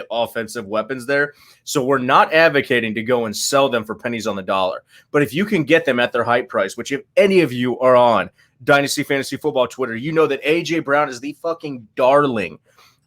offensive weapons there. So we're not advocating to go and sell them for pennies on the dollar. But if you can get them at their height price, which if any of you are on Dynasty Fantasy Football Twitter, you know that A.J. Brown is the fucking darling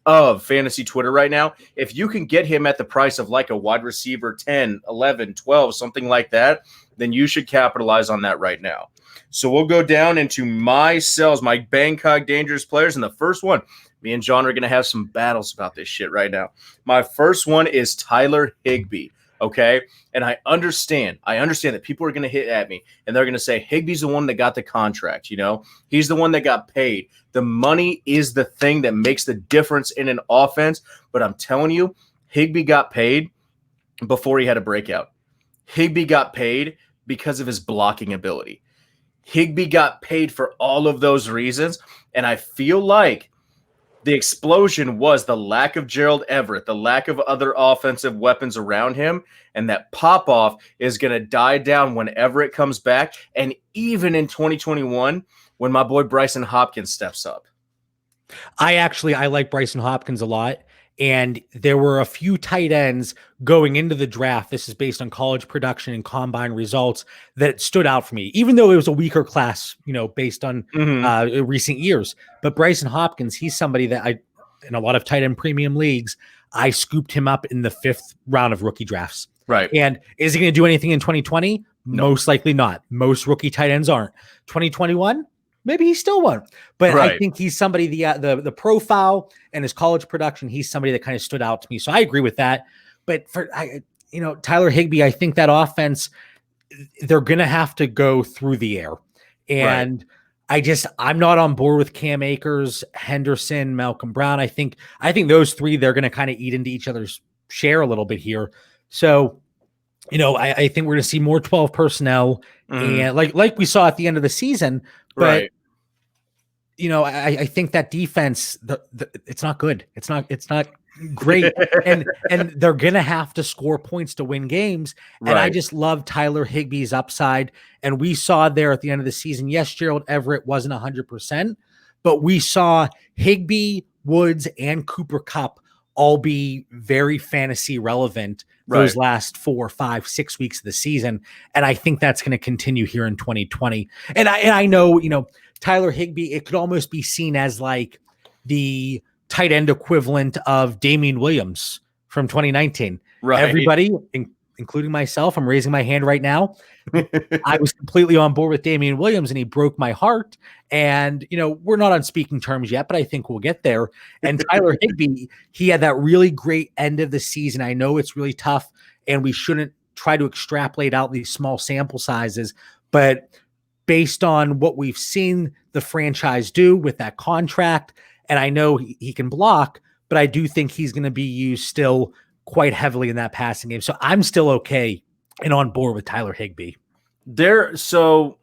of fantasy Twitter right now. If you can get him at the price of like a wide receiver 10, 11, 12, something like that, then you should capitalize on that right now. So we'll go down into my sells, my Bangkok dangerous players. And the first one, me and John are going to have some battles about this shit right now. My first one is Tyler Higbee. Okay. And I understand that people are going to hit at me and they're going to say, Higbee's the one that got the contract. He's the one that got paid. The money is the thing that makes the difference in an offense. But I'm telling you, Higbee got paid before he had a breakout. Higbee got paid because of his blocking ability. Higbee got paid for all of those reasons. And I feel like the explosion was the lack of Gerald Everett, the lack of other offensive weapons around him, and that pop-off is going to die down when Everett comes back, and even in 2021 when my boy Bryson Hopkins steps up. I like Bryson Hopkins a lot, and there were a few tight ends going into the draft. This is based on college production and combine results that stood out for me, even though it was a weaker class, based on recent years. But Bryson Hopkins, he's somebody that in a lot of tight end premium leagues, I scooped him up in the 5th round of rookie drafts. Right. And is he going to do anything in 2020? No. Most likely not. Most rookie tight ends aren't. 2021? Maybe he still won't, but I think he's somebody, the profile and his college production, he's somebody that kind of stood out to me. So I agree with that. But for Tyler Higbee, I think that offense, they're going to have to go through the air. And I'm not on board with Cam Akers, Henderson, Malcolm Brown. I think those 3, they're going to kind of eat into each other's share a little bit here. So, I think we're going to see more 12 personnel and like we saw at the end of the season, but I think that defense, it's not good. It's not great. and they're going to have to score points to win games. And Right. I just love Tyler Higbee's upside. And we saw there at the end of the season, yes, Gerald Everett wasn't 100%, but we saw Higbee, Woods, and Cooper Kupp all be very fantasy relevant those last 4, 5, 6 weeks of the season. And I think that's going to continue here in 2020. And I know, Tyler Higbee, it could almost be seen as like the tight end equivalent of Damian Williams from 2019. Right. Everybody, including myself, I'm raising my hand right now. I was completely on board with Damian Williams, and he broke my heart. And, we're not on speaking terms yet, but I think we'll get there. And Tyler Higbee, he had that really great end of the season. I know it's really tough, and we shouldn't try to extrapolate out these small sample sizes, but based on what we've seen the franchise do with that contract, and I know he can block, but I do think he's going to be used still quite heavily in that passing game. So I'm still okay and on board with Tyler Higbee. So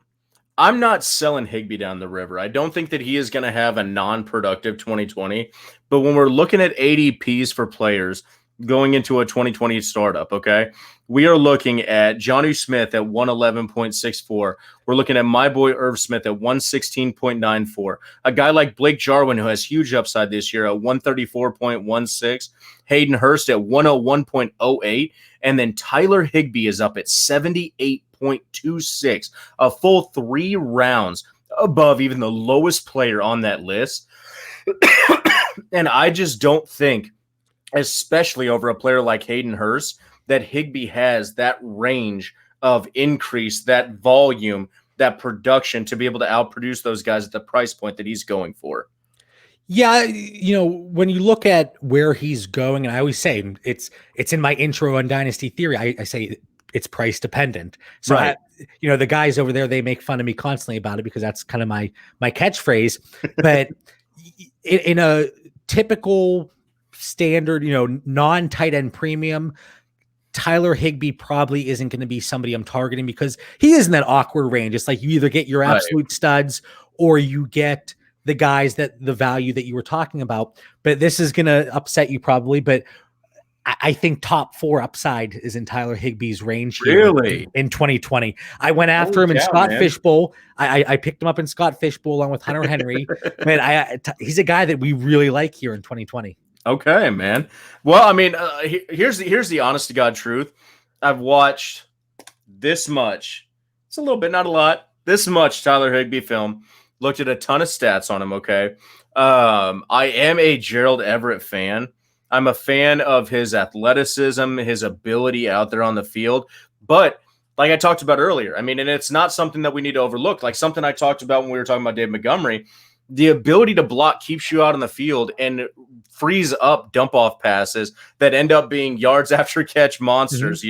I'm not selling Higbee down the river. I don't think that he is going to have a non-productive 2020. But when we're looking at ADPs for players going into a 2020 startup, okay, we are looking at Jonnu Smith at 111.64. We're looking at my boy Irv Smith at 116.94. A guy like Blake Jarwin, who has huge upside this year, at 134.16. Hayden Hurst at 101.08. And then Tyler Higbee is up at 78.26, a full 3 rounds above even the lowest player on that list. And I just don't think, especially over a player like Hayden Hurst, that Higbee has that range of increase, that volume, that production to be able to outproduce those guys at the price point that he's going for. Yeah, when you look at where he's going, and I always say it's in my intro on Dynasty Theory, I say it's price dependent. So, right. The guys over there, they make fun of me constantly about it because that's kind of my catchphrase. But in a typical standard, non-tight end premium, Tyler Higbee probably isn't going to be somebody I'm targeting because he is in that awkward range. It's like you either get your absolute studs or you get the guys that the value that you were talking about. But this is going to upset you probably, but I think top 4 upside is in Tyler Higbee's range here in 2020. I went after him in Scott Fishbowl. I picked him up in Scott Fishbowl along with Hunter Henry. But he's a guy that we really like here in 2020. Okay, man. Well, I mean, here's the honest to God truth. I've watched this much. It's a little bit, not a lot. This much Tyler Higbee film. Looked at a ton of stats on him, okay? I am a Gerald Everett fan. I'm a fan of his athleticism, his ability out there on the field. But like I talked about earlier, I mean, and it's not something that we need to overlook. Like something I talked about when we were talking about Dave Montgomery, the ability to block keeps you out on the field and frees up dump-off passes that end up being yards after catch monsters,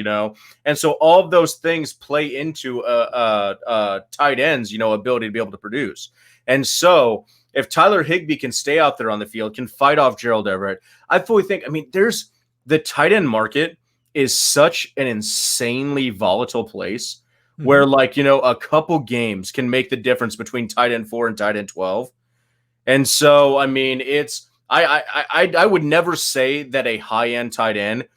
And so all of those things play into tight ends, ability to be able to produce. And so if Tyler Higbee can stay out there on the field, can fight off Gerald Everett, I fully think, there's the tight end market is such an insanely volatile place where a couple games can make the difference between tight end 4 and tight end 12. And so, it's, I would never say that a high-end tight end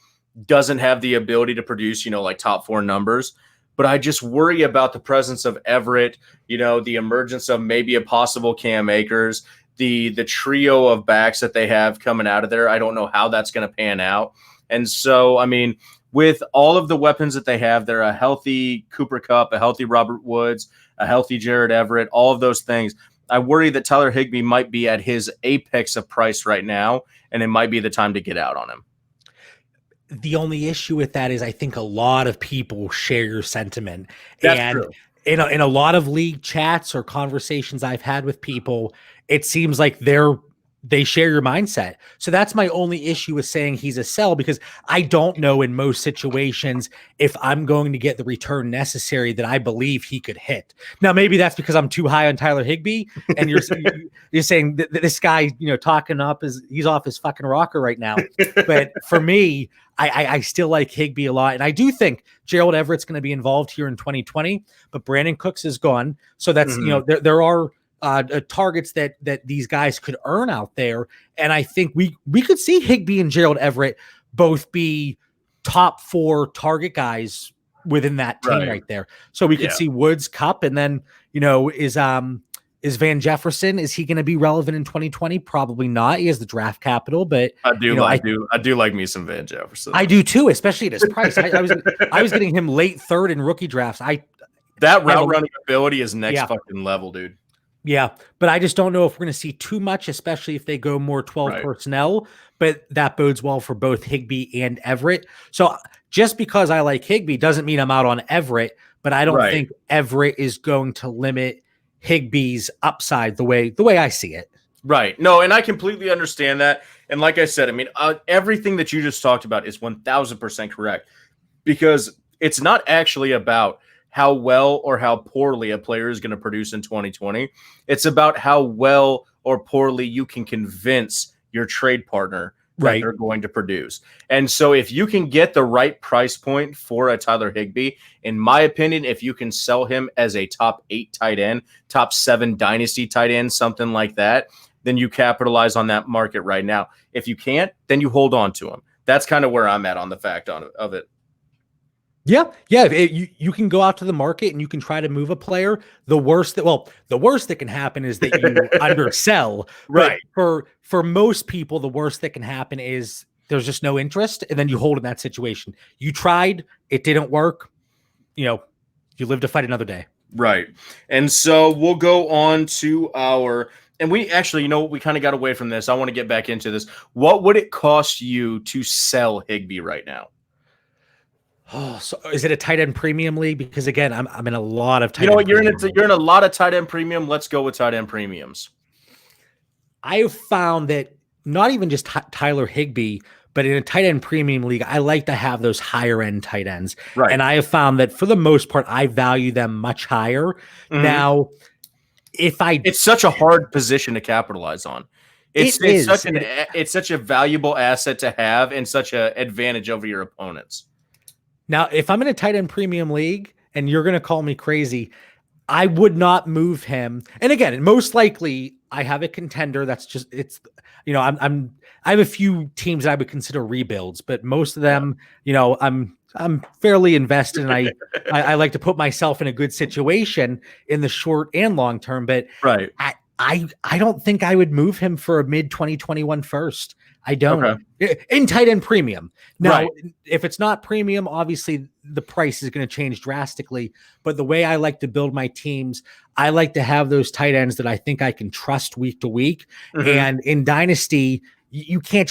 doesn't have the ability to produce, like top 4 numbers. But I just worry about the presence of Everett, the emergence of maybe a possible Cam Akers, the trio of backs that they have coming out of there. I don't know how that's going to pan out. And so, with all of the weapons that they have, they're a healthy Cooper Kupp, a healthy Robert Woods, a healthy Jared Everett, all of those things. I worry that Tyler Higbee might be at his apex of price right now, and it might be the time to get out on him. The only issue with that is I think a lot of people share your sentiment. That's true. In a lot of league chats or conversations I've had with people, it seems like they share your mindset. So that's my only issue with saying he's a sell, because I don't know in most situations if I'm going to get the return necessary that I believe he could hit. Now, maybe that's because I'm too high on Tyler Higbee, and you're saying that this guy, talking up he's off his fucking rocker right now. But for me, I still like Higbee a lot. And I do think Gerald Everett's going to be involved here in 2020, but Brandon Cooks is gone. So that's, there are targets that these guys could earn out there. And I think we could see Higbee and Gerald Everett both be top 4 target guys within that team right there. So we could see Woods, Cup, and then, is Van Jefferson, is he going to be relevant in 2020? Probably not. He has the draft capital, but I do like me some Van Jefferson. I do too, especially at his price. I was getting him late 3rd in rookie drafts. That route running ability is next fucking level, dude. Yeah, but I just don't know if we're going to see too much, especially if they go more 12 personnel. But that bodes well for both Higbee and Everett. So just because I like Higbee doesn't mean I'm out on Everett, but I don't think Everett is going to limit Higbee's upside the way I see it. Right. No, and I completely understand that. And like I said, I mean, everything that you just talked about is 1000% correct, because it's not actually about how well or how poorly a player is going to produce in 2020. It's about how well or poorly you can convince your trade partner that they're going to produce. And so if you can get the right price point for a Tyler Higbee, in my opinion, if you can sell him as a top 8 tight end, top 7 dynasty tight end, something like that, then you capitalize on that market right now. If you can't, then you hold on to him. That's kind of where I'm at on the fact of it. Yeah. You can go out to the market and you can try to move a player. The worst that can happen is that you undersell. Right. But for most people, the worst that can happen is there's just no interest, and then you hold in that situation. You tried, it didn't work. You live to fight another day. Right. And so we'll go on to and we actually, we kind of got away from this. I want to get back into this. What would it cost you to sell Higbee right now? Oh, so is it a tight end premium league? Because again, I'm in a lot of tight end. You're in a lot of tight end premium. Let's go with tight end premiums. I have found that not even just Tyler Higbee, but in a tight end premium league, I like to have those higher end tight ends. Right. And I have found that for the most part, I value them much higher. Mm-hmm. Now, it's such a hard position to capitalize on. It's such a valuable asset to have and such an advantage over your opponents. Now, if I'm in a tight end premium league and you're going to call me crazy, I would not move him. And again, most likely I have a contender that's just, I have a few teams that I would consider rebuilds, but most of them, I'm fairly invested, and I like to put myself in a good situation in the short and long term, but I don't think I would move him for a mid 2021 first. I don't. Okay. In tight end premium. Now, if it's not premium, obviously the price is going to change drastically. But the way I like to build my teams, I like to have those tight ends that I think I can trust week to week. Mm-hmm. And in Dynasty, you can't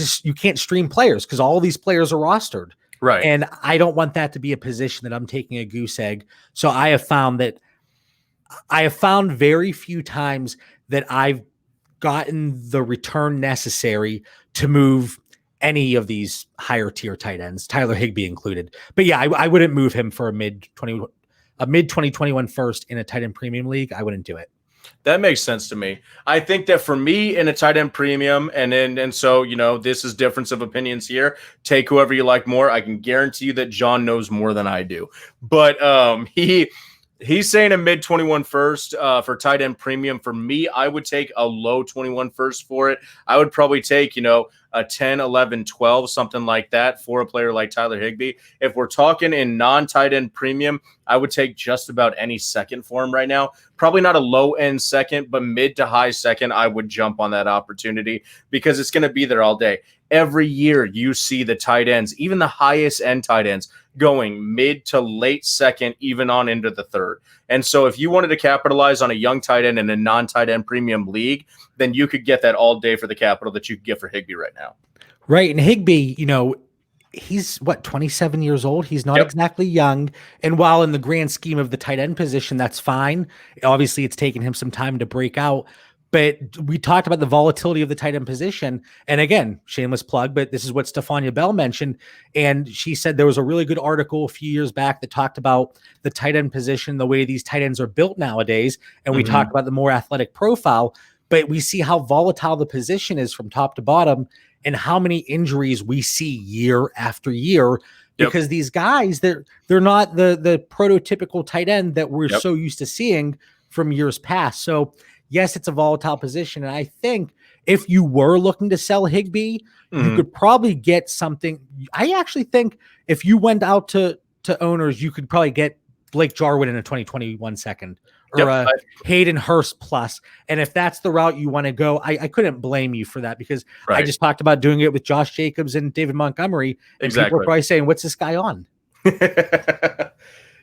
stream players because all these players are rostered. Right. And I don't want that to be a position that I'm taking a goose egg. So I have found very few times that I've gotten the return necessary to move any of these higher tier tight ends, Tyler Higbee included. But yeah, I wouldn't move him for a mid 2021 first in a tight end premium league. I wouldn't do it. That makes sense to me. I think that for me in a tight end premium, and so, this is difference of opinions here. Take whoever you like more. I can guarantee you that John knows more than I do. But he's saying a mid 21 first for tight end premium. For me, I would take a low 21 first for it. I would probably take, a 10, 11, 12, something like that for a player like Tyler Higbee. If we're talking in non-tight end premium, I would take just about any second for him right now. Probably not a low end second, but mid to high second, I would jump on that opportunity because it's going to be there all day. Every year you see the tight ends, even the highest end tight ends, going mid to late second, even on into the third. And so if you wanted to capitalize on a young tight end in a non-tight end premium league, then you could get that all day for the capital that you could get for Higbee right now. Right. And Higbee, he's 27 years old. He's not exactly young. And while in the grand scheme of the tight end position, that's fine. Obviously, it's taken him some time to break out. But we talked about the volatility of the tight end position. And again, shameless plug, but this is what Stefania Bell mentioned. And she said there was a really good article a few years back that talked about the tight end position, the way these tight ends are built nowadays. And we talked about the more athletic profile, but we see how volatile the position is from top to bottom and how many injuries we see year after year because these guys, they're not the prototypical tight end that we're so used to seeing from years past. So yes, it's a volatile position. And I think if you were looking to sell Higbee, you could probably get something. I actually think if you went out to owners, you could probably get Blake Jarwin in a 2021 second or a Hayden Hurst plus. And if that's the route you want to go, I couldn't blame you for that, because I just talked about doing it with Josh Jacobs and David Montgomery. And people are probably saying, what's this guy on?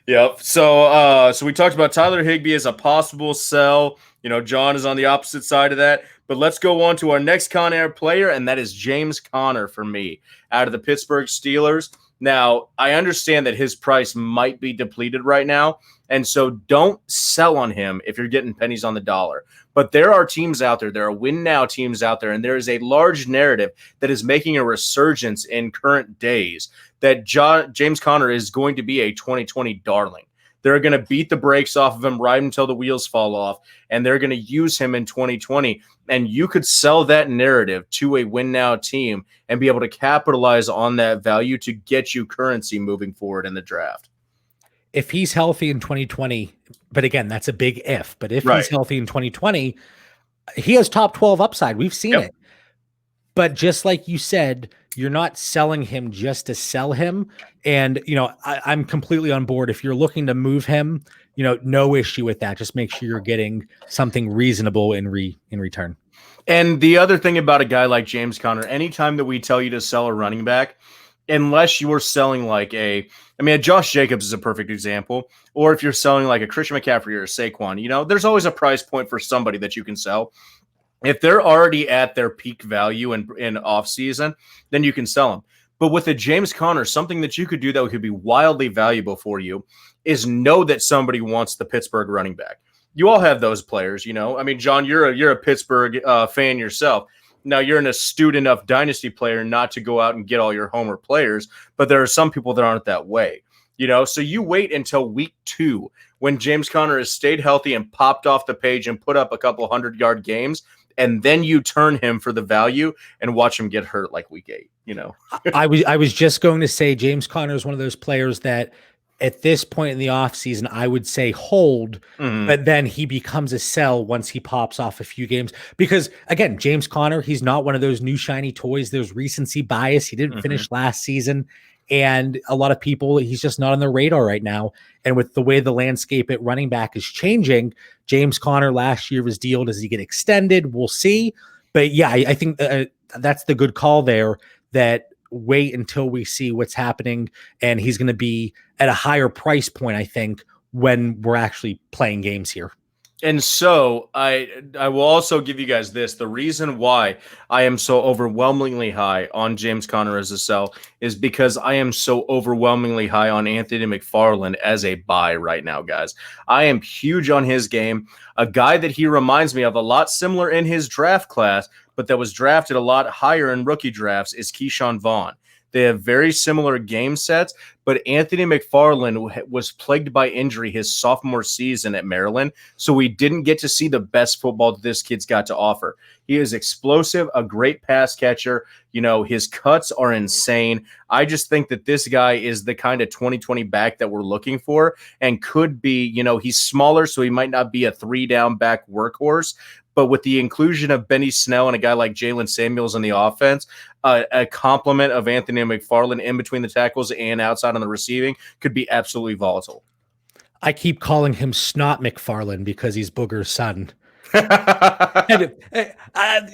Yep. So we talked about Tyler Higbee as a possible sell. John is on the opposite side of that. But let's go on to our next Con Air player, and that is James Conner for me out of the Pittsburgh Steelers. Now, I understand that his price might be depleted right now, and so don't sell on him if you're getting pennies on the dollar. But there are teams out there, there are win-now teams out there, and there is a large narrative that is making a resurgence in current days that James Conner is going to be a 2020 darling. They're going to beat the brakes off of him right until the wheels fall off, and they're going to use him in 2020. And you could sell that narrative to a win-now team and be able to capitalize on that value to get you currency moving forward in the draft. If he's healthy in 2020, but again, that's a big if, but if he's healthy in 2020, he has top 12 upside. We've seen it. But just like you said, you're not selling him just to sell him. And, I'm completely on board. If you're looking to move him, no issue with that. Just make sure you're getting something reasonable in return. And the other thing about a guy like James Conner, anytime that we tell you to sell a running back, unless you are selling a Josh Jacobs is a perfect example, or if you're selling like a Christian McCaffrey or a Saquon, there's always a price point for somebody that you can sell. If they're already at their peak value in off season, then you can sell them. But with a James Conner, something that you could do that could be wildly valuable for you is know that somebody wants the Pittsburgh running back. You all have those players, John, you're a Pittsburgh fan yourself. Now, you're an astute enough dynasty player not to go out and get all your homer players, but there are some people that aren't that way. So you wait until week 2 when James Conner has stayed healthy and popped off the page and put up a couple 100-yard games, and then you turn him for the value and watch him get hurt like week 8. I was just going to say James Conner is one of those players that at this point in the offseason, I would say hold, but then he becomes a sell once he pops off a few games. Because, again, James Conner, he's not one of those new shiny toys. There's recency bias. He didn't finish last season. And a lot of people, he's just not on their radar right now. And with the way the landscape at running back is changing, James Conner last year was deal. Does he get extended? We'll see. But, yeah, I think that's the good call there, that wait until we see what's happening, and he's going to be at a higher price point, I think, when we're actually playing games here. And so I will also give you guys this. The reason why I am so overwhelmingly high on James Conner as a sell is because I am so overwhelmingly high on Anthony McFarland as a buy right now, guys. I am huge on his game. A guy that he reminds me of a lot similar in his draft class, but that was drafted a lot higher in rookie drafts, is Keyshawn Vaughn. They have very similar game sets, but Anthony McFarland was plagued by injury his sophomore season at Maryland, so we didn't get to see the best football that this kid's got to offer. He is explosive, a great pass catcher. His cuts are insane. I just think that this guy is the kind of 2020 back that we're looking for, and could be, he's smaller, so he might not be a 3-down back workhorse, but with the inclusion of Benny Snell and a guy like Jalen Samuels on the offense, a complement of Anthony McFarland in between the tackles and outside on the receiving could be absolutely volatile. I keep calling him Snot McFarland because he's Booger's son.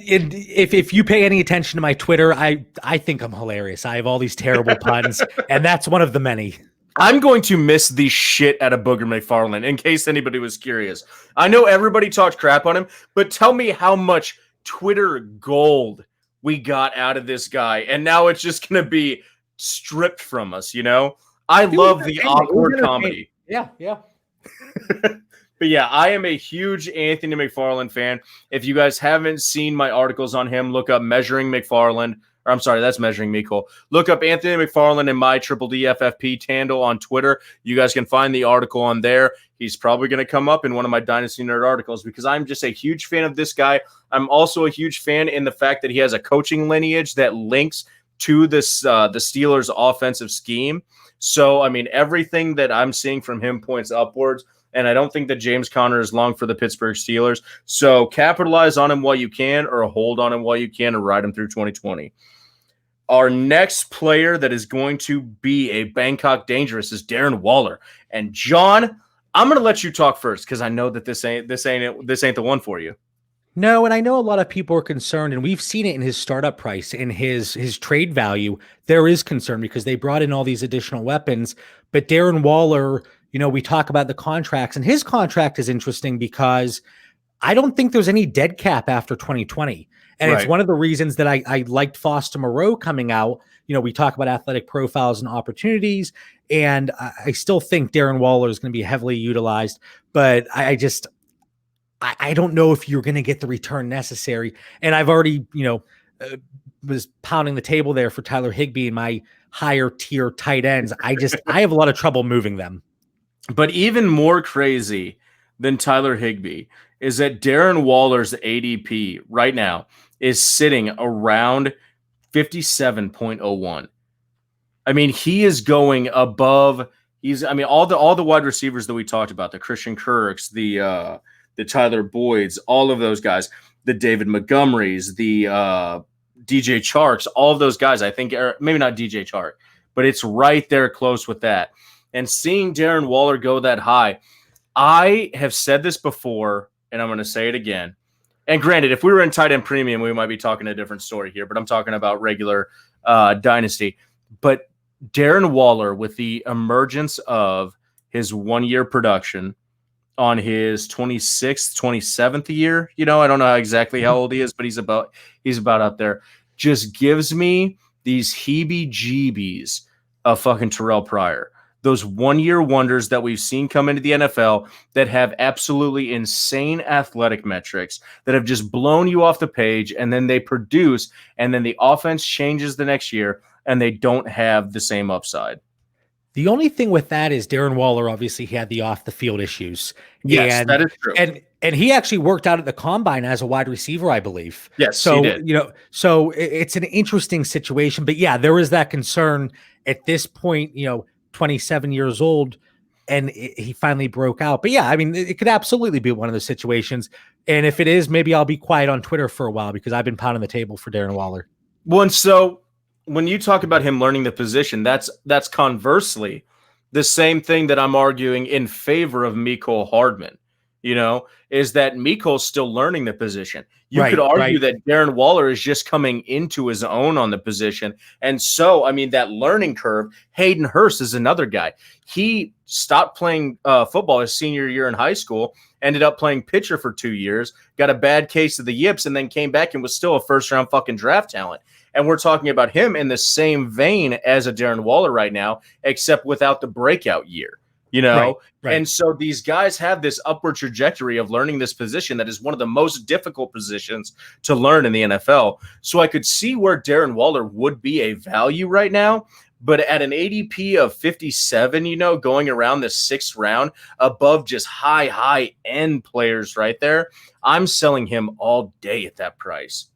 If you pay any attention to my Twitter, I think I'm hilarious. I have all these terrible puns, and that's one of the many. I'm going to miss the shit out of Booger McFarland, in case anybody was curious. I know everybody talked crap on him, but tell me how much Twitter gold we got out of this guy, and now it's just going to be stripped from us, I love the awkward comedy. Yeah. But yeah, I am a huge Anthony McFarland fan. If you guys haven't seen my articles on him, look up Measuring McFarland. Or I'm sorry, that's Measuring Me, Cole. Look up Anthony McFarland and my Triple D FFP handle on Twitter. You guys can find the article on there. He's probably going to come up in one of my Dynasty Nerd articles because I'm just a huge fan of this guy. I'm also a huge fan in the fact that he has a coaching lineage that links to this the Steelers' offensive scheme. So, everything that I'm seeing from him points upwards. and I don't think that James Conner is long for the Pittsburgh Steelers. So capitalize on him while you can, or hold on him while you can, and ride him through 2020. Our next player that is going to be a Bangkok Dangerous is Darren Waller. And John, I'm going to let you talk first because I know that this ain't the one for you. No, and I know a lot of people are concerned, and we've seen it in his startup price, in his trade value. There is concern because they brought in all these additional weapons. But Darren Waller, we talk about the contracts, and his contract is interesting because I don't think there's any dead cap after 2020. And It's one of the reasons that I liked Foster Moreau coming out. We talk about athletic profiles and opportunities, and I still think Darren Waller is going to be heavily utilized, but I don't know if you're going to get the return necessary. And I've already, was pounding the table there for Tyler Higbee and my higher tier tight ends. I have a lot of trouble moving them. But even more crazy than Tyler Higbee is that Darren Waller's ADP right now is sitting around 57.01. I mean, he is going above. All the wide receivers that we talked about, the Christian Kirks, the Tyler Boyds, all of those guys, the David Montgomerys, the DJ Charks, all of those guys, I think, maybe not DJ Chark, but it's right there close with that. And seeing Darren Waller go that high, I have said this before, and I'm going to say it again. And granted, if we were in tight end premium, we might be talking a different story here, but I'm talking about regular dynasty. But Darren Waller, with the emergence of his 1-year production on his 26th, 27th year, I don't know exactly how old he is, but he's about up there, just gives me these heebie-jeebies of fucking Terrell Pryor. Those 1-year wonders that we've seen come into the NFL that have absolutely insane athletic metrics that have just blown you off the page, and then they produce, and then the offense changes the next year, and they don't have the same upside. The only thing with that is Darren Waller obviously had the off-the-field issues. Yes, that is true. And he actually worked out at the combine as a wide receiver, I believe. Yes, so, he did. So it's an interesting situation. But yeah, there is that concern at this point, 27 years old, and he finally broke out. But yeah, I mean, it could absolutely be one of those situations. And if it is, maybe I'll be quiet on Twitter for a while because I've been pounding the table for Darren Waller. Well, and so when you talk about him learning the position, that's conversely the same thing that I'm arguing in favor of Mecole Hardman, is that Mecole's still learning the position. You could argue that Darren Waller is just coming into his own on the position. And so, that learning curve, Hayden Hurst is another guy. He stopped playing football his senior year in high school, ended up playing pitcher for 2 years, got a bad case of the yips, and then came back and was still a first-round fucking draft talent. And we're talking about him in the same vein as a Darren Waller right now, except without the breakout year. Right. And so these guys have this upward trajectory of learning this position that is one of the most difficult positions to learn in the NFL. So I could see where Darren Waller would be a value right now, but at an ADP of 57, going around the 6th round above just high end players right there, I'm selling him all day at that price.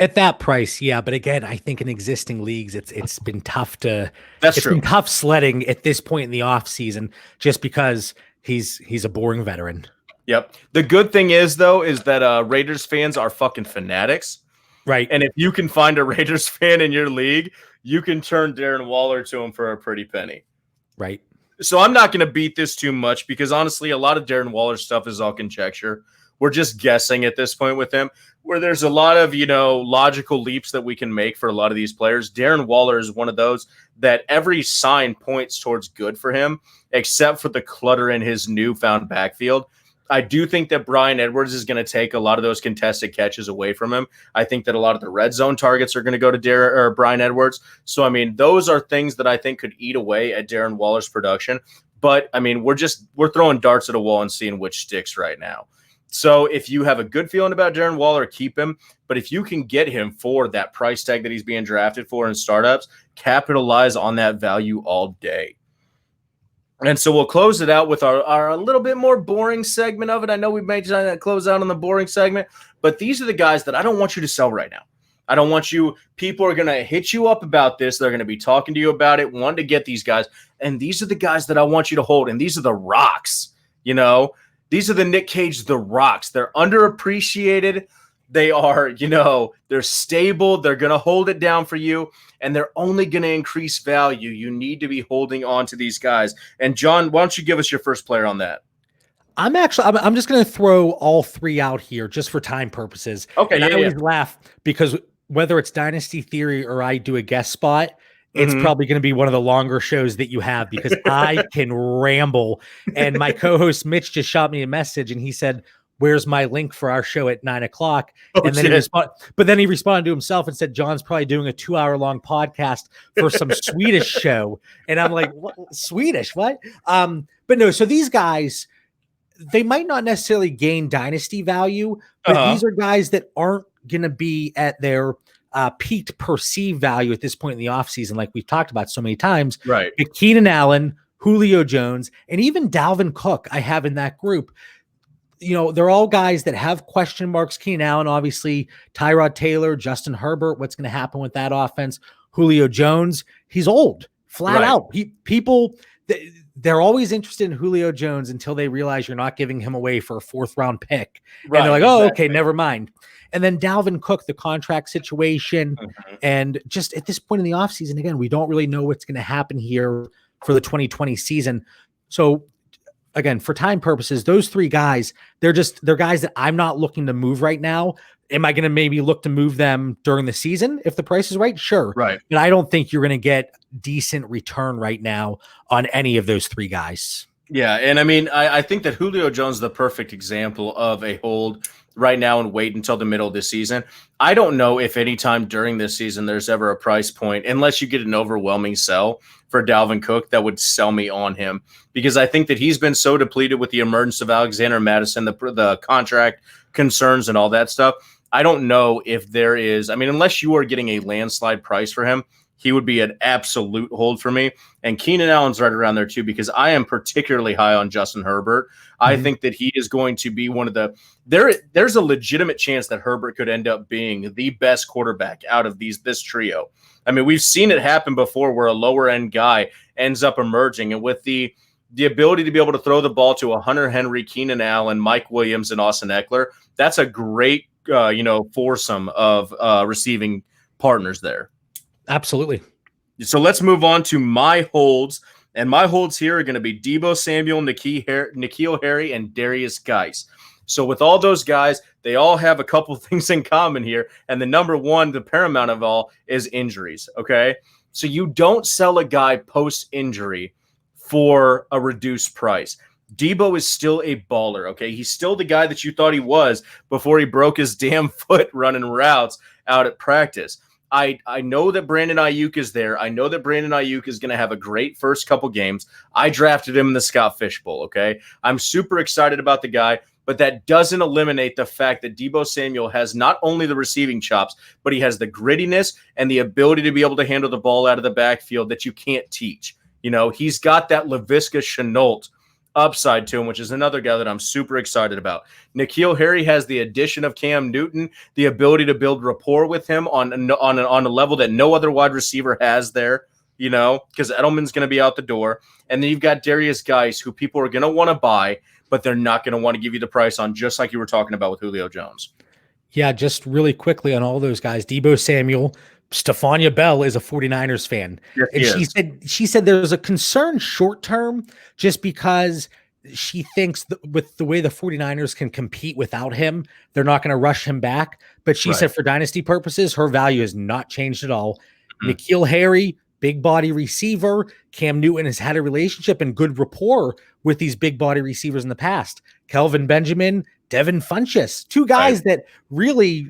At that price, yeah. But again, I think in existing leagues, it's been tough to. That's true. Been tough sledding at this point in the offseason just because he's a boring veteran. Yep. The good thing is that Raiders fans are fucking fanatics, right? And if you can find a Raiders fan in your league, you can turn Darren Waller to him for a pretty penny, right? So I'm not going to beat this too much because honestly, a lot of Darren Waller stuff is all conjecture. We're just guessing at this point with him, where there's a lot of, logical leaps that we can make for a lot of these players. Darren Waller is one of those that every sign points towards good for him, except for the clutter in his newfound backfield. I do think that Bryan Edwards is going to take a lot of those contested catches away from him. I think that a lot of the red zone targets are going to go to Bryan Edwards. So, those are things that I think could eat away at Darren Waller's production. But, we're throwing darts at a wall and seeing which sticks right now. So if you have a good feeling about Darren Waller, keep him. But if you can get him for that price tag that he's being drafted for in startups, capitalize on that value all day. And so we'll close it out with our a little bit more boring segment of it. I know we may try to close out on the boring segment, but these are the guys that I don't want you to sell right now. I don't want you – people are going to hit you up about this. They're going to be talking to you about it, wanting to get these guys. And these are the guys that I want you to hold, and these are the rocks. These are the Nick Cage, the Rocks. They're underappreciated. They are, they're stable. They're going to hold it down for you, and they're only going to increase value. You need to be holding on to these guys. And John, why don't you give us your first player on that? I'm just going to throw all three out here just for time purposes. Okay. And I always laugh because whether it's Dynasty Theory or I do a guest spot, it's probably going to be one of the longer shows that you have because I can ramble. And my co-host Mitch just shot me a message and he said, "Where's my link for our show at 9:00?" And then he responded to himself and said, "John's probably doing a 2-hour-long podcast for some Swedish show." And I'm like, "What? Swedish? What?" But no, so these guys, they might not necessarily gain dynasty value, but these are guys that aren't going to be at their peaked perceived value at this point in the offseason, like we've talked about so many times. Right. But Keenan Allen, Julio Jones, and even Dalvin Cook, I have in that group. They're all guys that have question marks. Keenan Allen, obviously, Tyrod Taylor, Justin Herbert. What's going to happen with that offense? Julio Jones, he's old, flat out. They're always interested in Julio Jones until they realize you're not giving him away for a 4th-round pick. Right, and they're like, oh, okay, never mind. And then Dalvin Cook, the contract situation, and just at this point in the offseason, again, we don't really know what's going to happen here for the 2020 season. So, again, for time purposes, those three guys, they're guys that I'm not looking to move right now. Am I going to maybe look to move them during the season if the price is right? Sure. Right. But I don't think you're going to get decent return right now on any of those three guys. Yeah. And I mean, I think that Julio Jones is the perfect example of a hold right now and wait until the middle of the season. I don't know if anytime during this season there's ever a price point, unless you get an overwhelming sell for Dalvin Cook, that would sell me on him, because I think that he's been so depleted with the emergence of Alexander Madison, the contract concerns and all that stuff. I don't know if there is, unless you are getting a landslide price for him, he would be an absolute hold for me. And Keenan Allen's right around there too, because I am particularly high on Justin Herbert. I think that he is going to be one of there's a legitimate chance that Herbert could end up being the best quarterback out of this trio. We've seen it happen before where a lower end guy ends up emerging, and with the ability to be able to throw the ball to a Hunter Henry, Keenan Allen, Mike Williams, and Austin Eckler, that's a great foursome of receiving partners there. Absolutely. So let's move on to my holds. And my holds here are going to be Deebo Samuel, N'Keal Harry, and Darius Geis. So with all those guys, they all have a couple things in common here. And the number one, the paramount of all, is injuries. Okay. So you don't sell a guy post-injury for a reduced price. Deebo is still a baller. Okay. He's still the guy that you thought he was before he broke his damn foot running routes out at practice. I know that Brandon Ayuk is there. I know that Brandon Ayuk is going to have a great first couple games. I drafted him in the Scott Fish Bowl, okay? I'm super excited about the guy, but that doesn't eliminate the fact that Deebo Samuel has not only the receiving chops, but he has the grittiness and the ability to be able to handle the ball out of the backfield that you can't teach. He's got that Laviska Shenault upside to him, which is another guy that I'm super excited about. N'Keal Harry has the addition of Cam Newton, the ability to build rapport with him on a level that no other wide receiver has there, because Edelman's going to be out the door. And then you've got Darius Geis, who people are going to want to buy, but they're not going to want to give you the price on, just like you were talking about with Julio Jones. Yeah, just really quickly on all those guys, Deebo Samuel, Stephania Bell is a 49ers fan. Yes, and she said there's a concern short term just because she thinks that with the way the 49ers can compete without him, they're not going to rush him back. But she said for dynasty purposes, her value has not changed at all. N'Keal Harry, big body receiver. Cam Newton has had a relationship and good rapport with these big body receivers in the past. Kelvin Benjamin, Devin Funchess, two guys that really,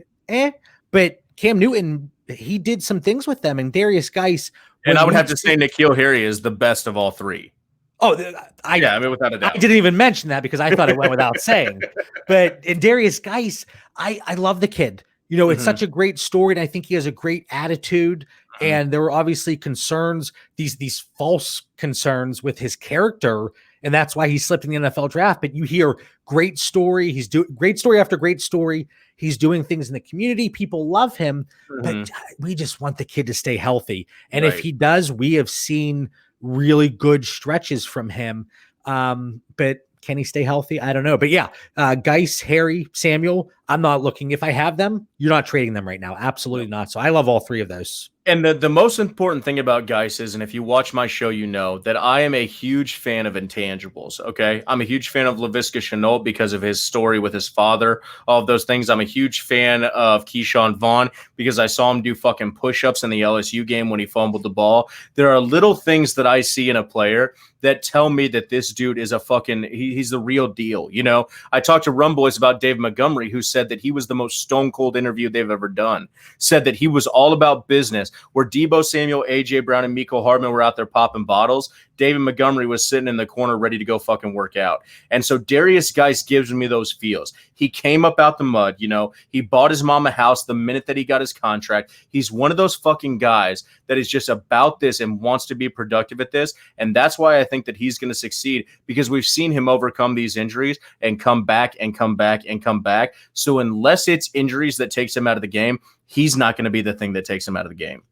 but Cam Newton, he did some things with them, and Darius Geis. And I would have to say N'Keal Harry is the best of all three. Oh, without a doubt. I didn't even mention that because I thought it went without saying. But in Darius Geis, I love the kid. It's such a great story, and I think he has a great attitude. And there were obviously concerns, these false concerns with his character, and that's why he slipped in the NFL draft. But you hear great story. He's doing great story after great story. He's doing things in the community. People love him, but we just want the kid to stay healthy. And if he does, we have seen really good stretches from him. But Can he stay healthy? I don't know. But yeah, Geis, Harry, Samuel, I'm not looking. If I have them, you're not trading them right now. Absolutely not. So I love all three of those. And the most important thing about Geis is, and if you watch my show, you know that I am a huge fan of intangibles, okay? I'm a huge fan of Laviska Shenault because of his story with his father, all of those things. I'm a huge fan of Keyshawn Vaughn because I saw him do fucking push-ups in the LSU game when he fumbled the ball. There are little things that I see in a player that tell me that this dude is a fucking he's the real deal. You know, I talked to Rum Boys about Dave Montgomery, who said that he was the most stone cold interview they've ever done. Said that he was all about business. Where Deebo Samuel, AJ Brown, and Mecole Hardman were out there popping bottles, David Montgomery was sitting in the corner ready to go fucking work out. And so Darius Geis gives me those feels. He came up out the mud, you know, he bought his mom a house the minute that he got his contract. He's one of those fucking guys that is just about this and wants to be productive at this. And that's why I think that he's going to succeed, because we've seen him overcome these injuries and come back and come back and come back. So unless it's injuries that takes him out of the game, he's not going to be the thing that takes him out of the game.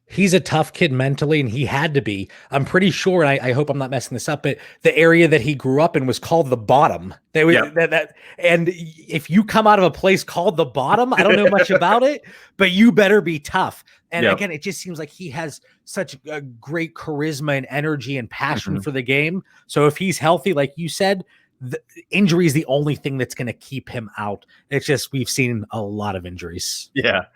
He's a tough kid mentally, and he had to be. I'm pretty sure, and I hope I'm not messing this up, but the area that he grew up in was called the Bottom. And if you come out of a place called the Bottom, I don't know much about it, but you better be tough. And again, it just seems like he has such a great charisma and energy and passion for the game. So if he's healthy, like you said, the injury is the only thing that's going to keep him out. It's just we've seen a lot of injuries. Yeah.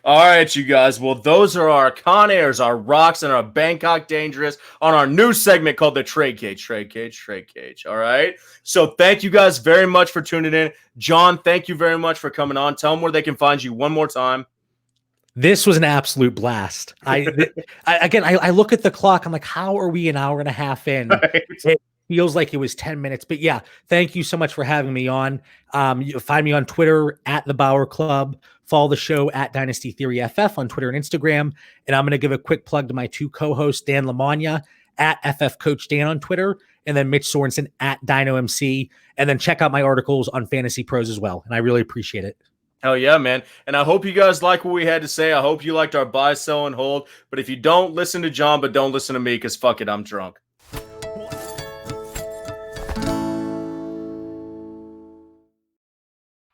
All right, you guys. Well, those are our Con Airs, our rocks, and our Bangkok Dangerous on our new segment called the Trade Cage. All right. So thank you guys very much for tuning in. John, thank you very much for coming on. Tell them where they can find you one more time. This was an absolute blast. I look at the clock. I'm like, how are we an hour and a half in? Right. It feels like it was 10 minutes, but yeah, thank you so much for having me on. You find me on Twitter at the Bauer Club. Follow the show at Dynasty Theory FF on Twitter and Instagram. And I'm going to give a quick plug to my two co-hosts, Dan Lamagna at FF Coach Dan on Twitter, and then Mitch Sorensen at Dino MC. And then check out my articles on Fantasy Pros as well. And I really appreciate it. Hell yeah, man. And I hope you guys like what we had to say. I hope you liked our buy, sell, and hold. But if you don't, listen to John, but don't listen to me, because fuck it, I'm drunk.